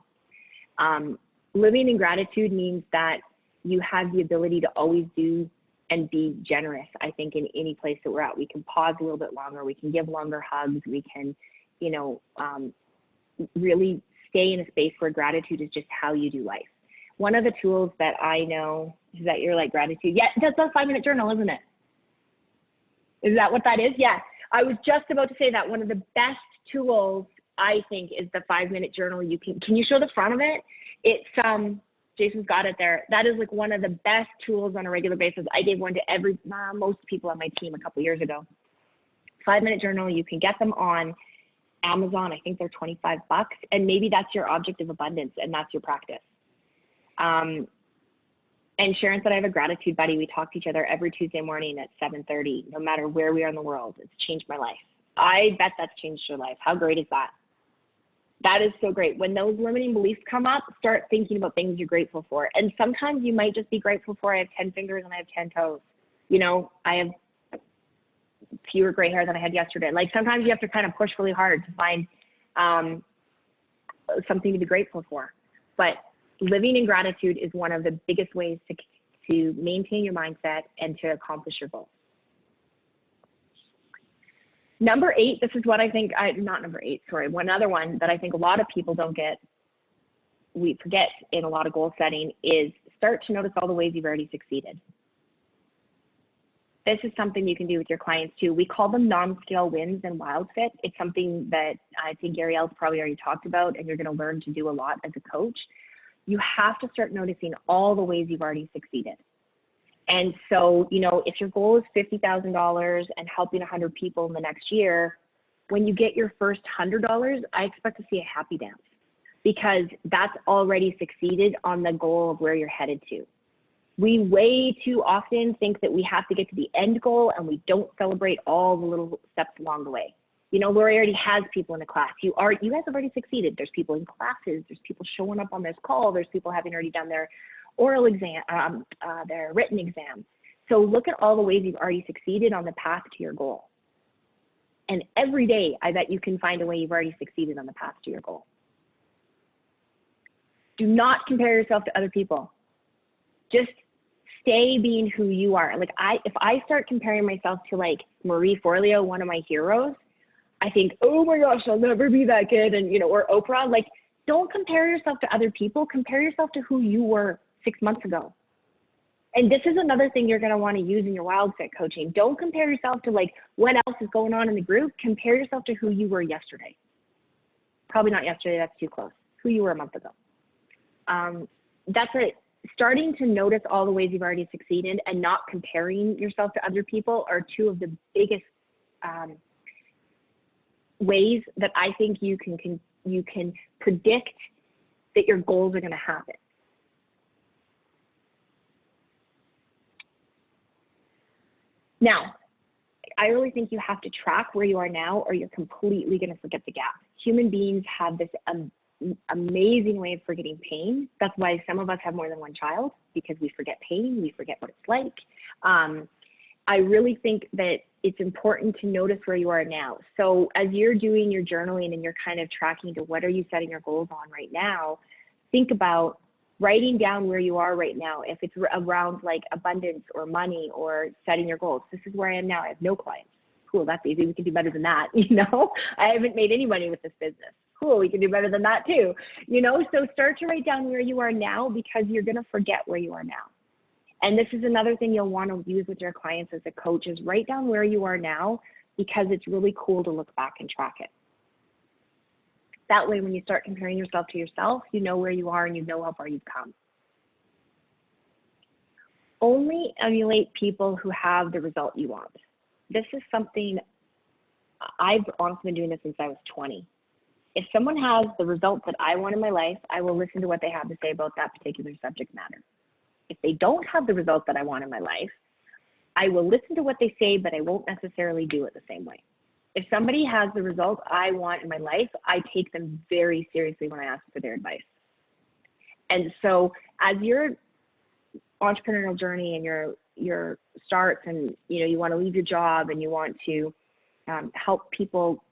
B: Living in gratitude means that you have the ability to always do and be generous. I think in any place that we're at, we can pause a little bit longer, we can give longer hugs, we can, really stay in a space where gratitude is just how you do life. One of the tools that I know is that you're like gratitude. Yeah, that's a 5-minute journal, isn't it? Is that what that is? Yeah, I was just about to say that. One of the best tools, I think, is the 5-minute journal. Can you show the front of it? It's, Jason's got it there. That is like one of the best tools on a regular basis. I gave one to most people on my team a couple years ago. 5-minute journal, you can get them on Amazon. I think they're $25, and maybe that's your object of abundance and that's your practice. And Sharon said, I have a gratitude buddy. We talk to each other every Tuesday morning at 7:30, no matter where we are in the world. It's changed my life. I bet that's changed your life. How great is that? That is so great. When those limiting beliefs come up, start thinking about things you're grateful for. And sometimes you might just be grateful for, I have 10 fingers and I have 10 toes. You know, I have fewer gray hair than I had yesterday. Like sometimes you have to kind of push really hard to find something to be grateful for. But living in gratitude is one of the biggest ways to maintain your mindset and to accomplish your goals. Number 8, this is what I think, not number 8, sorry, one other one that I think a lot of people don't get, we forget in a lot of goal setting, is start to notice all the ways you've already succeeded. This is something you can do with your clients too. We call them non-scale wins in WildFit. It's something that I think Arielle's probably already talked about, and you're going to learn to do a lot as a coach. You have to start noticing all the ways you've already succeeded. And so, you know, if your goal is $50,000 and helping 100 people in the next year, when you get your first $100, I expect to see a happy dance, because that's already succeeded on the goal of where you're headed to. We way too often think that we have to get to the end goal, and we don't celebrate all the little steps along the way. You know, Lori already has people in the class. You guys have already succeeded. There's people in classes. There's people showing up on this call. There's people having already done their oral exam, their written exam. So look at all the ways you've already succeeded on the path to your goal. And every day, I bet you can find a way you've already succeeded on the path to your goal. Do not compare yourself to other people. Just stay being who you are. Like if I start comparing myself to like Marie Forleo, one of my heroes, I think, oh my gosh, I'll never be that good. And, you know, or Oprah, like, don't compare yourself to other people. Compare yourself to who you were 6 months ago. And this is another thing you're going to want to use in your WildFit coaching. Don't compare yourself to like what else is going on in the group. Compare yourself to who you were yesterday. Probably not yesterday, that's too close. Who you were a month ago. That's it. Starting to notice all the ways you've already succeeded and not comparing yourself to other people are two of the biggest ways that I think you can predict that your goals are going to happen. Now, I really think you have to track where you are now, or you're completely going to forget the gap. Human beings have this amazing way of forgetting pain. That's why some of us have more than one child, because we forget pain, we forget what it's like. I really think that it's important to notice where you are now. So as you're doing your journaling and you're kind of tracking to what are you setting your goals on right now, think about writing down where you are right now. If it's around like abundance or money or setting your goals, this is where I am now. I have no clients. Cool, that's easy. We can do better than that. You know, I haven't made any money with this business. Cool, we can do better than that too. You know, so start to write down where you are now, because you're going to forget where you are now. And this is another thing you'll want to use with your clients as a coach, is write down where you are now, because it's really cool to look back and track it. That way, when you start comparing yourself to yourself, you know where you are and you know how far you've come. Only emulate people who have the result you want. This is something I've honestly been doing this since I was 20. If someone has the results that I want in my life, I will listen to what they have to say about that particular subject matter. If they don't have the results that I want in my life, I will listen to what they say, but I won't necessarily do it the same way. If somebody has the results I want in my life, I take them very seriously when I ask for their advice. And so as your entrepreneurial journey and your starts, and you want to leave your job and you want to help people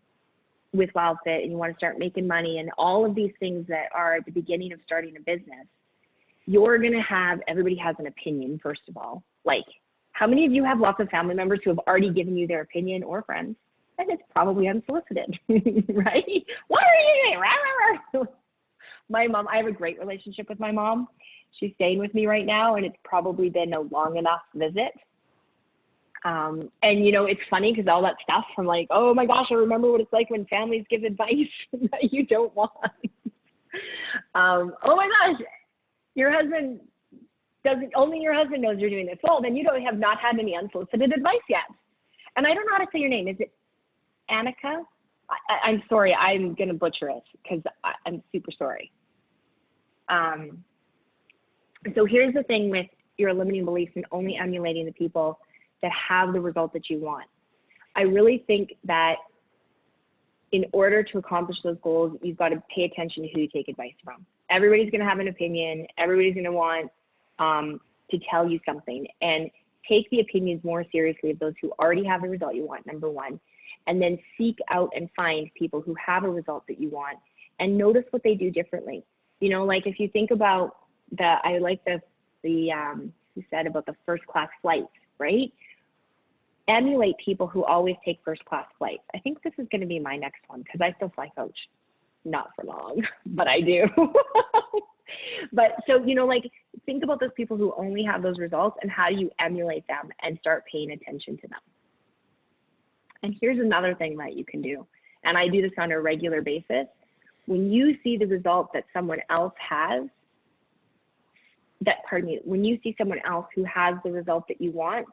B: with WildFit, and you want to start making money and all of these things that are at the beginning of starting a business, you're going to have, everybody has an opinion, first of all. Like, how many of you have lots of family members who have already given you their opinion, or friends? And it's probably unsolicited, right? What are you doing? My mom, I have a great relationship with my mom. She's staying with me right now, and it's probably been a long enough visit. And it's funny because all that stuff, I'm like, oh my gosh, I remember what it's like when families give advice that you don't want. Oh my gosh, your husband doesn't, only your husband knows you're doing this. Well, then you have not had any unsolicited advice yet. And I don't know how to say your name. Is it Annika? I'm sorry, I'm going to butcher it because I'm super sorry. So here's the thing with your limiting beliefs and only emulating the people that have the result that you want. I really think that in order to accomplish those goals, you've got to pay attention to who you take advice from. Everybody's going to have an opinion. Everybody's going to want to tell you something, and take the opinions more seriously of those who already have the result you want, number one, and then seek out and find people who have a result that you want and notice what they do differently. You know, like if you think about I like the who said about the first class flights, right? Emulate people who always take first class flights. I think this is going to be my next one because I still fly coach. Not for long, but I do. But so, you know, like think about those people who only have those results and how do you emulate them and start paying attention to them. And here's another thing that you can do, and I do this on a regular basis. When you see the result that someone else has, when you see someone else who has the result that you want,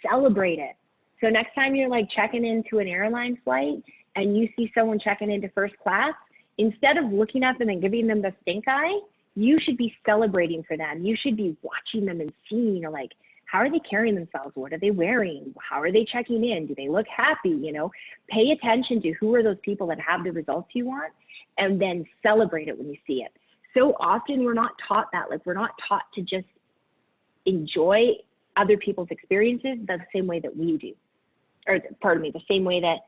B: celebrate it. So next time you're like checking into an airline flight and you see someone checking into first class, instead of looking at them and giving them the stink eye, you should be celebrating for them. You should be watching them and seeing, you know, like, how are they carrying themselves? What are they wearing? How are they checking in? Do they look happy? You know, pay attention to who are those people that have the results you want, and then celebrate it when you see it. So often we're not taught that. Like, we're not taught to just enjoy other people's experiences the same way that we do. Or pardon me, the same way that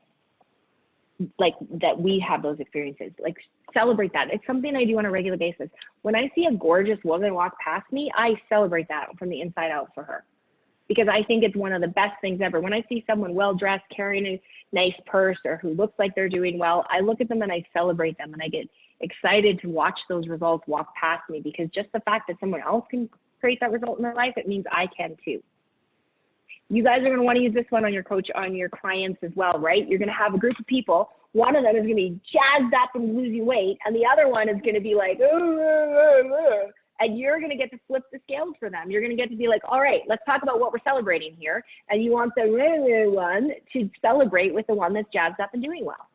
B: we have those experiences. Like, celebrate that. It's something I do on a regular basis. When I see a gorgeous woman walk past me, I celebrate that from the inside out for her, because I think it's one of the best things ever. When I see someone well-dressed, carrying a nice purse, or who looks like they're doing well, I look at them and I celebrate them, and I get excited to watch those results walk past me, because just the fact that someone else can create that result in their life, it means I can too. You guys are going to want to use this one on your clients as well, right? You're going to have a group of people. One of them is going to be jazzed up and losing weight, and the other one is going to be like, and you're going to get to flip the scales for them. You're going to get to be like, all right, let's talk about what we're celebrating here. And you want the one to celebrate with the one that's jazzed up and doing well.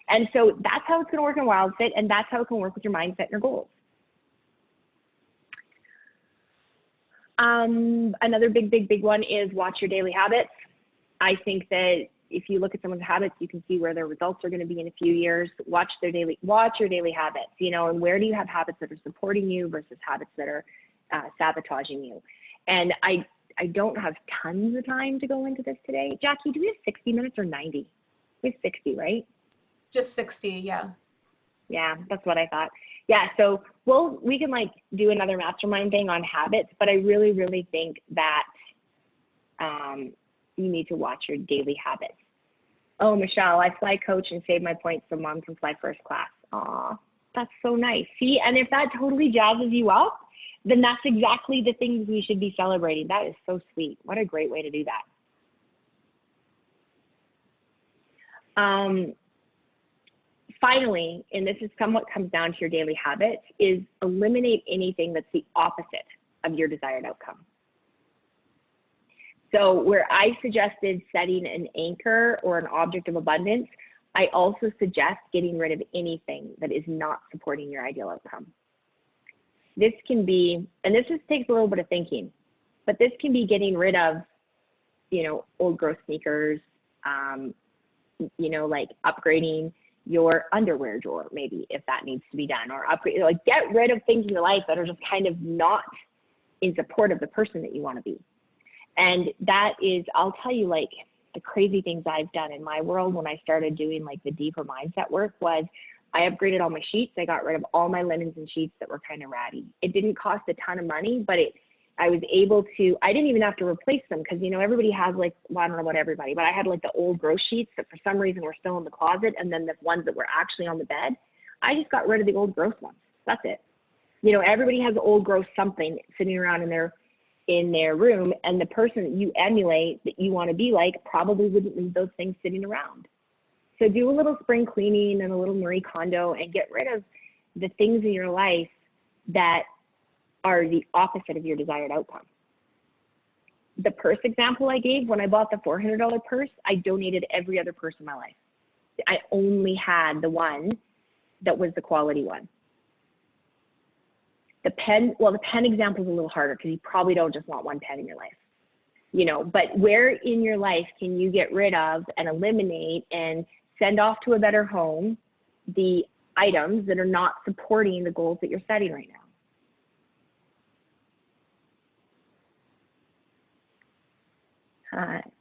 B: And so that's how it's going to work in WildFit, and that's how it can work with your mindset and your goals. Another big one is watch your daily habits. I think that if you look at someone's habits, you can see where their results are going to be in a few years. Watch your daily habits, you know, and where do you have habits that are supporting you versus habits that are sabotaging you. And I don't have tons of time to go into this today. Jackie, do we have 60 minutes or 90? We have 60, right?
A: Just 60, yeah.
B: Yeah, that's what I thought. Yeah, so we can like do another mastermind thing on habits, but I really think that you need to watch your daily habits. Oh, Michelle, I fly coach and save my points so mom can fly first class. Aw, that's so nice. See, and if that totally jazzes you up, then that's exactly the things we should be celebrating. That is so sweet. What a great way to do that. Finally, and this is somewhat comes down to your daily habits, is eliminate anything that's the opposite of your desired outcome. So where I suggested setting an anchor or an object of abundance, I also suggest getting rid of anything that is not supporting your ideal outcome. This can be, and this just takes a little bit of thinking, but this can be getting rid of, you know, old growth sneakers, you know, like upgrading your underwear drawer, maybe, if that needs to be done, or upgrade, like get rid of things in your life that are just kind of not in support of the person that you want to be. And that is, I'll tell you, like, the crazy things I've done in my world when I started doing like the deeper mindset work was I upgraded all my sheets. I got rid of all my linens and sheets that were kind of ratty. It didn't cost a ton of money, but I was able to, I didn't even have to replace them because, you know, everybody has like, well, I don't know about everybody, but I had like the old growth sheets that for some reason were still in the closet, and then the ones that were actually on the bed. I just got rid of the old growth ones. That's it. You know, everybody has old growth something sitting around in their room, and the person that you emulate that you want to be like probably wouldn't leave those things sitting around. So do a little spring cleaning and a little Marie Kondo and get rid of the things in your life that are the opposite of your desired outcome. The purse example I gave, when I bought the $400 purse, I donated every other purse in my life. I only had the one that was the quality one. The pen example is a little harder because you probably don't just want one pen in your life, you know, but where in your life can you get rid of and eliminate and send off to a better home the items that are not supporting the goals that you're setting right now.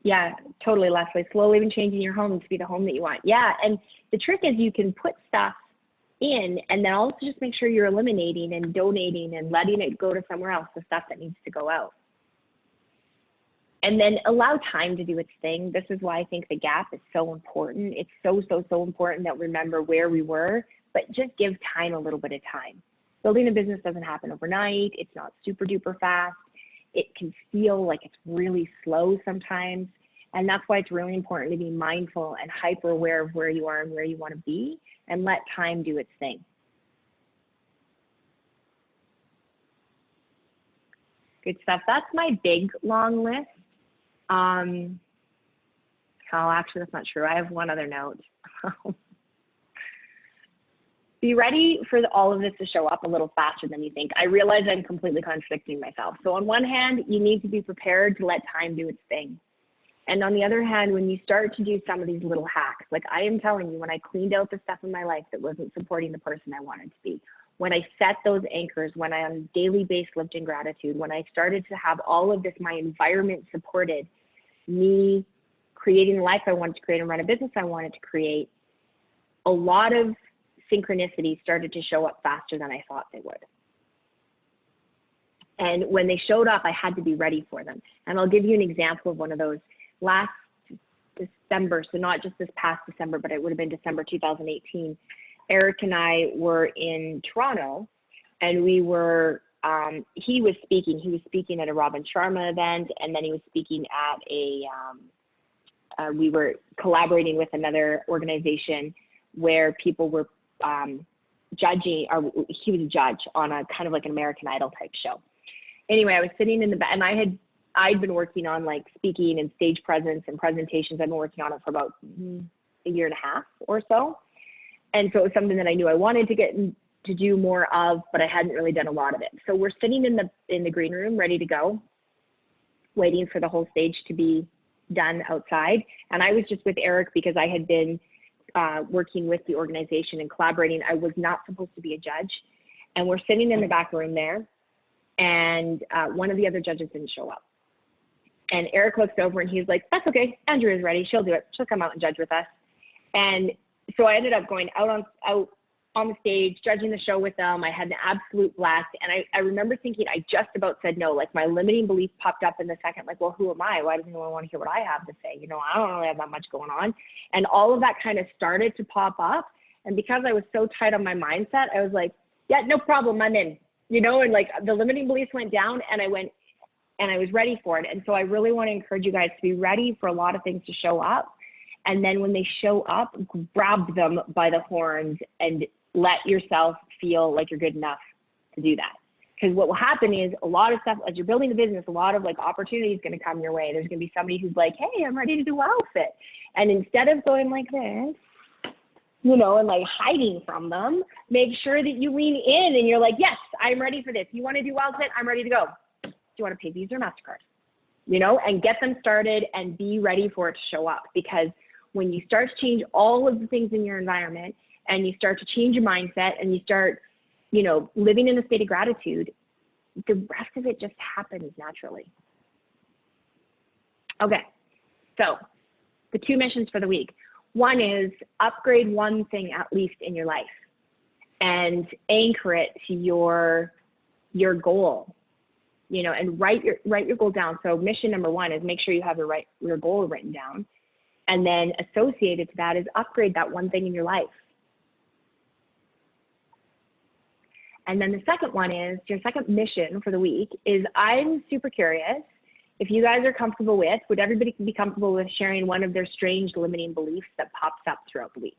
B: Yeah, totally, Leslie. Slowly been changing your home to be the home that you want. Yeah, and the trick is you can put stuff in and then also just make sure you're eliminating and donating and letting it go to somewhere else, the stuff that needs to go out. And then allow time to do its thing. This is why I think the gap is so important. It's so important that we remember where we were, but just give time a little bit of time. Building a business doesn't happen overnight. It's not super duper fast. It can feel like it's really slow sometimes. And that's why it's really important to be mindful and hyper aware of where you are and where you want to be, and let time do its thing. Good stuff. That's my big long list. Oh, actually, that's not true. I have one other note. Be ready for all of this to show up a little faster than you think. I realize I'm completely contradicting myself. So on one hand, you need to be prepared to let time do its thing. And on the other hand, when you start to do some of these little hacks, like I am telling you, when I cleaned out the stuff in my life that wasn't supporting the person I wanted to be, when I set those anchors, when I on a daily basis lived in gratitude, when I started to have all of this, my environment supported me creating the life I wanted to create and run a business I wanted to create, a lot of synchronicities started to show up faster than I thought they would. And when they showed up, I had to be ready for them. And I'll give you an example of one of those. Last December, so not just this past December, but it would have been December 2018, Eric and I were in Toronto, and we were, he was speaking at a Robin Sharma event, and then he was speaking at we were collaborating with another organization where people were judging, or he was a judge on a kind of like an American Idol type show. Anyway, I was sitting in the back, and I'd been working on like speaking and stage presence and presentations. I've been working on it for about a year and a half or so. And so it was something that I knew I wanted to get to do more of, but I hadn't really done a lot of it. So we're sitting in the green room, ready to go, waiting for the whole stage to be done outside. And I was just with Eric because I had been working with the organization and collaborating. I was not supposed to be a judge. And we're sitting in the back room there, and one of the other judges didn't show up. And Eric looks over and he's like, that's okay, Andrea is ready, she'll do it, she'll come out and judge with us. And so I ended up going out on the stage, judging the show with them. I had an absolute blast. And I remember thinking, I just about said no. Like my limiting belief popped up in the second, like, well, who am I? Why does anyone want to hear what I have to say? You know, I don't really have that much going on. And all of that kind of started to pop up. And because I was so tight on my mindset, I was like, yeah, no problem, I'm in. You know, and like the limiting beliefs went down, and I went, and I was ready for it. And so I really want to encourage you guys to be ready for a lot of things to show up. And then when they show up, grab them by the horns and let yourself feel like you're good enough to do that. Because what will happen is a lot of stuff, as you're building the business, a lot of like opportunity is going to come your way. There's going to be somebody who's like, hey, I'm ready to do outfit. And instead of going like this, you know, and like hiding from them, make sure that you lean in and you're like, yes, I'm ready for this. You want to do outfit? I'm ready to go. Do you want to pay Visa or MasterCard? You know, and get them started and be ready for it to show up. Because when you start to change all of the things in your environment and you start to change your mindset and you start, you know, living in a state of gratitude, the rest of it just happens naturally. Okay, so the 2 missions for the week. One is upgrade one thing at least in your life and anchor it to your goal, you know, and write your goal down. So mission number 1 is make sure you have your goal written down. And then associated to that is upgrade that one thing in your life. And then the second one is, your second mission for the week is, I'm super curious if you guys are comfortable with, would everybody be comfortable with sharing one of their strange limiting beliefs that pops up throughout the week?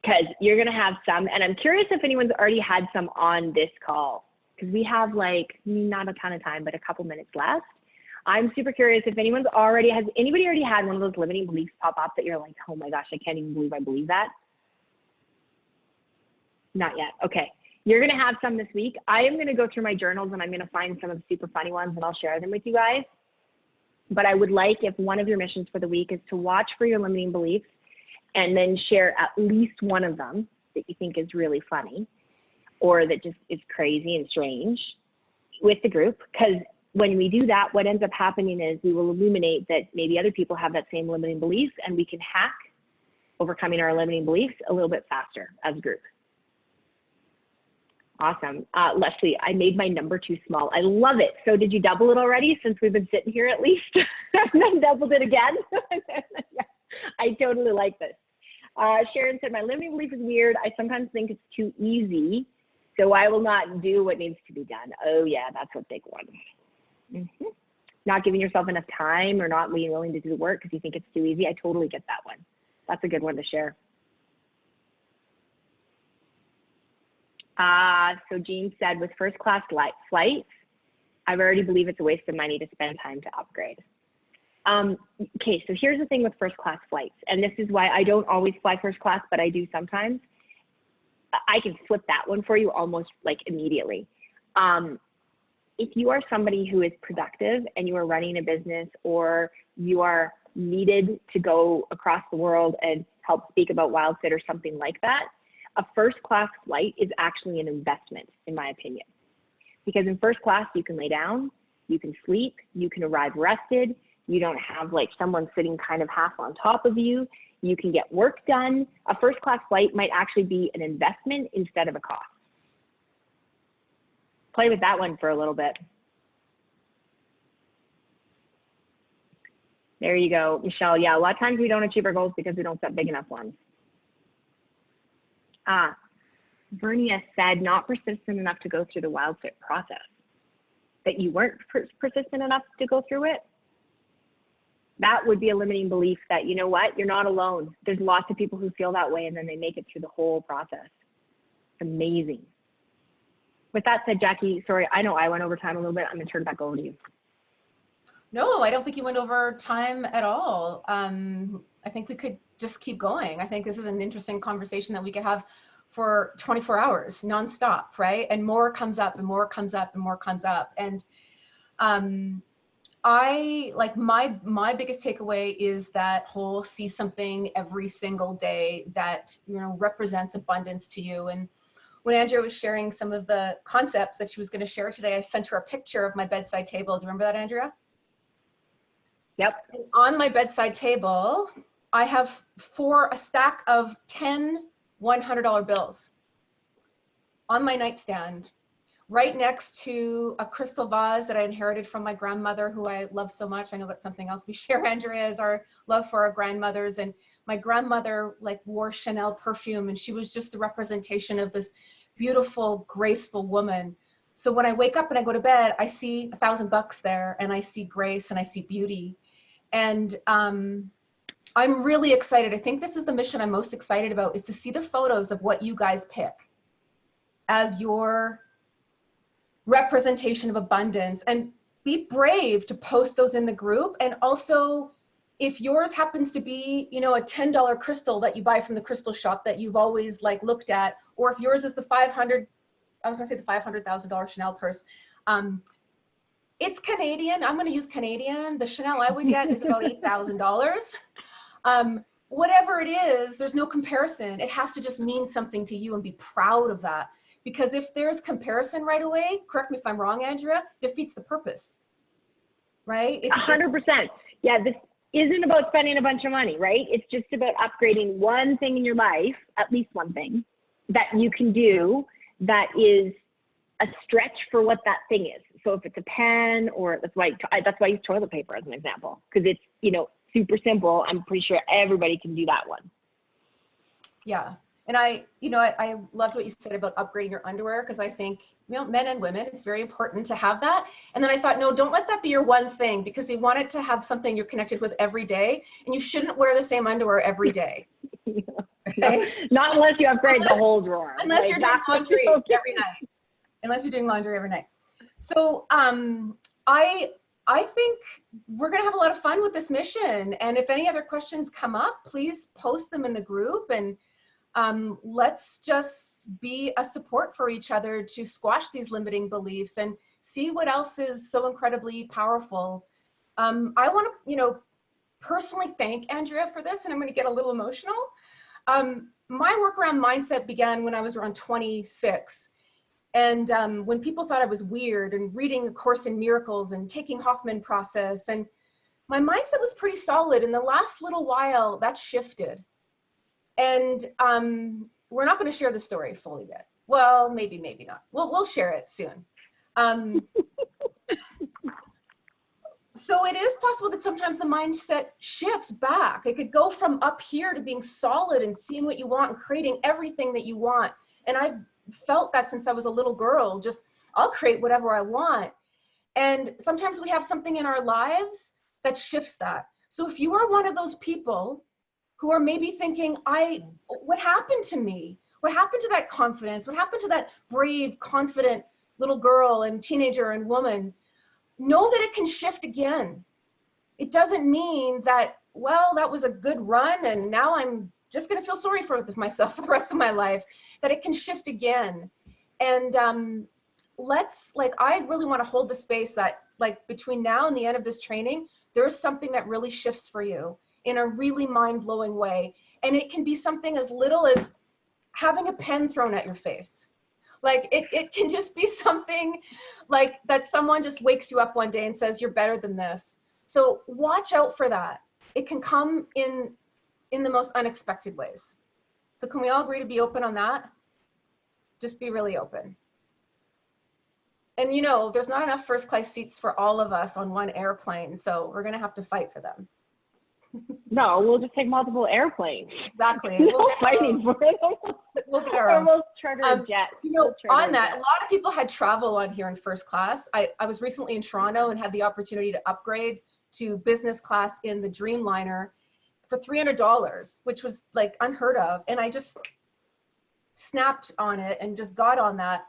B: Because you're going to have some, and I'm curious if anyone's already had some on this call, because we have like not a ton of time, but a couple minutes left. I'm super curious if anybody already had one of those limiting beliefs pop up that you're like, oh my gosh, I can't even believe I believe that? Not yet. Okay. You're going to have some this week. I am going to go through my journals and I'm going to find some of the super funny ones and I'll share them with you guys. But I would like, if one of your missions for the week is to watch for your limiting beliefs and then share at least one of them that you think is really funny or that just is crazy and strange with the group. Because when we do that, what ends up happening is we will illuminate that maybe other people have that same limiting belief, and we can hack overcoming our limiting beliefs a little bit faster as a group. Awesome. Leslie, I made my number too small. I love it. So did you double it already since we've been sitting here at least? And then doubled it again? Yeah, I totally like this. Sharon said, my limiting belief is weird. I sometimes think it's too easy, so I will not do what needs to be done. Oh yeah, that's a big one. Mm-hmm. Not giving yourself enough time or not being willing to do the work because you think it's too easy. I totally get that one. That's a good one to share. So Jean said, with first class flights, I already believe it's a waste of money to spend time to upgrade. Okay, so here's the thing with first class flights, and this is why I don't always fly first class, but I do sometimes. I can flip that one for you almost like immediately. If you are somebody who is productive and you are running a business, or you are needed to go across the world and help speak about WildFit or something like that, a first class flight is actually an investment, in my opinion. Because in first class, you can lay down, you can sleep, you can arrive rested, you don't have like someone sitting kind of half on top of you, you can get work done. A first class flight might actually be an investment instead of a cost. Play with that one for a little bit. There you go, Michelle. Yeah, a lot of times we don't achieve our goals because we don't set big enough ones. Vernia said, not persistent enough to go through the WildFit process. That you weren't persistent enough to go through it? That would be a limiting belief that, you know what, you're not alone. There's lots of people who feel that way, and then they make it through the whole process. It's amazing. With that said, Jackie, sorry, I know I went over time a little bit. I'm gonna turn it back over to you.
A: No, I don't think you went over time at all. I think we could just keep going. I think this is an interesting conversation that we could have for 24 hours nonstop, right? And more comes up and more comes up and more comes up. And I like my biggest takeaway is that whole see something every single day that, you know, represents abundance to you. And when Andrea was sharing some of the concepts that she was going to share today, I sent her a picture of my bedside table. Do you remember that, Andrea?
B: Yep.
A: And on my bedside table, I have a stack of 10 $100 bills on my nightstand, right next to a crystal vase that I inherited from my grandmother, who I love so much. I know that's something else we share, Andrea, is our love for our grandmothers. And my grandmother like wore Chanel perfume, and she was just the representation of this beautiful, graceful woman. So when I wake up and I go to bed, I see $1,000 there, and I see grace and I see beauty. And I'm really excited. I think this is the mission I'm most excited about, is to see the photos of what you guys pick as your representation of abundance, and be brave to post those in the group. And also, if yours happens to be, you know, a $10 crystal that you buy from the crystal shop that you've always like looked at, or if yours is the $500,000 Chanel purse, it's Canadian. I'm going to use Canadian. The Chanel I would get is about $8,000. Whatever it is, there's no comparison. It has to just mean something to you and be proud of that. Because if there's comparison right away, correct me if I'm wrong, Andrea, defeats the purpose, right?
B: 100%. Yeah, this isn't about spending a bunch of money, right? It's just about upgrading one thing in your life, at least one thing, that you can do that is a stretch for what that thing is. So if it's a pen, or that's why I use toilet paper as an example, because it's, you know, super simple. I'm pretty sure everybody can do that one.
A: Yeah. And I loved what you said about upgrading your underwear, because I think, you know, men and women, it's very important to have that. And then I thought, no, don't let that be your one thing, because you want it to have something you're connected with every day, and you shouldn't wear the same underwear every day. Okay?
B: No, not unless you upgrade the whole drawer.
A: Unless you're doing laundry every night. Unless you're doing laundry every night. So I think we're going to have a lot of fun with this mission. And if any other questions come up, please post them in the group, and let's just be a support for each other to squash these limiting beliefs and see what else is so incredibly powerful. I want to, you know, personally thank Andrea for this, and I'm going to get a little emotional. My workaround mindset began when I was around 26. And when people thought I was weird and reading A Course in Miracles and taking Hoffman process, and my mindset was pretty solid. In the last little while, that shifted. And we're not going to share the story fully yet. Well, maybe not. We'll share it soon. So it is possible that sometimes the mindset shifts back. It could go from up here to being solid and seeing what you want and creating everything that you want. And I've felt that since I was a little girl, just I'll create whatever I want. And sometimes we have something in our lives that shifts that. So if you are one of those people who are maybe thinking, what happened to me? What happened to that confidence? What happened to that brave, confident little girl and teenager and woman? Know that it can shift again. It doesn't mean that, well, that was a good run and now I'm just going to feel sorry for myself for the rest of my life, that it can shift again. And I really want to hold the space that like between now and the end of this training, there's something that really shifts for you in a really mind-blowing way. And it can be something as little as having a pen thrown at your face. Like it can just be something like that someone just wakes you up one day and says, you're better than this. So watch out for that. It can come in the most unexpected ways. So can we all agree to be open on that? Just be really open. And you know, there's not enough first class seats for all of us on one airplane. So we're going to have to fight for them.
B: No, we'll just take multiple airplanes.
A: Exactly.
B: We'll get fighting for it.
A: We'll get our own.
B: We'll charter a jet.
A: You know, on that, a lot of people had travel on here in first class. I was recently in Toronto and had the opportunity to upgrade to business class in the Dreamliner for $300, which was like unheard of. And I just snapped on it and just got on that.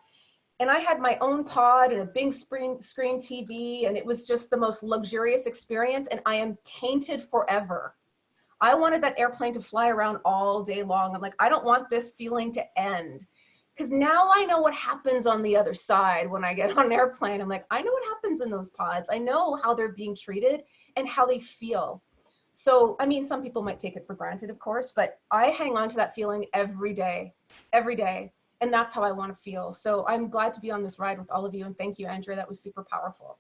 A: And I had my own pod and a big screen TV, and it was just the most luxurious experience, and I am tainted forever. I wanted that airplane to fly around all day long. I'm like, I don't want this feeling to end. Because now I know what happens on the other side when I get on an airplane. I'm like, I know what happens in those pods. I know how they're being treated and how they feel. So, I mean, some people might take it for granted, of course, but I hang on to that feeling every day. And that's how I want to feel. So I'm glad to be on this ride with all of you. And thank you, Andrea. That was super powerful.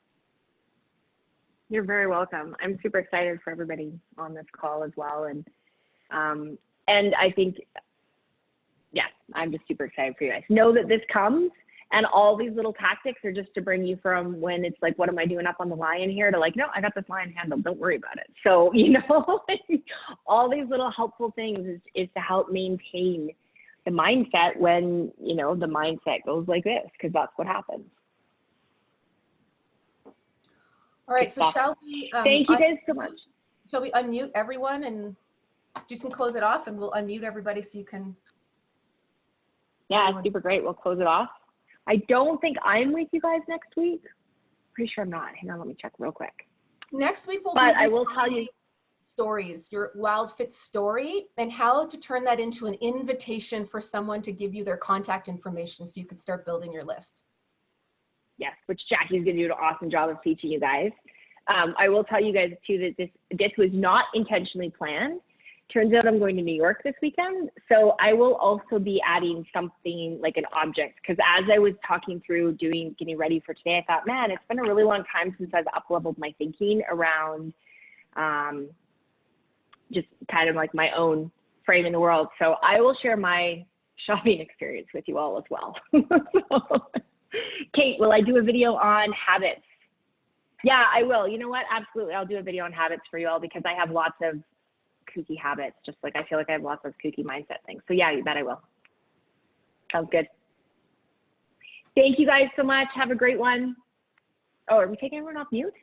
B: You're very welcome. I'm super excited for everybody on this call as well. And I think, yeah, I'm just super excited for you guys. Know that this comes, and all these little tactics are just to bring you from when it's like, what am I doing up on the lion here, to like, no, I got this lion handled. Don't worry about it. So, you know, all these little helpful things is to help maintain the mindset when, you know, the mindset goes like this, because that's what happens.
A: All right, so shall we?
B: Thank you guys so much.
A: Shall we unmute everyone and you can close it off, and we'll unmute everybody so you can.
B: Yeah, super great. We'll close it off. I don't think I'm with you guys next week. Pretty sure I'm not. Hang on, let me check real quick.
A: Next week we'll.
B: But I will tell you.
A: Stories, your WildFit story, and how to turn that into an invitation for someone to give you their contact information so you can start building your list.
B: Yes, which Jackie's going to do an awesome job of teaching you guys. I will tell you guys too that this was not intentionally planned. Turns out I'm going to New York this weekend, so I will also be adding something like an object, because as I was talking through getting ready for today, I thought, man, it's been a really long time since I've up-leveled my thinking around just kind of like my own frame in the world. So I will share my shopping experience with you all as well. So, Kate, will I do a video on habits? Yeah, I will. You know what? Absolutely. I'll do a video on habits for you all, because I have lots of kooky habits, just like I feel like I have lots of kooky mindset things. So yeah, you bet I will. Sounds good. Thank you guys so much. Have a great one. Oh, are we taking everyone off mute?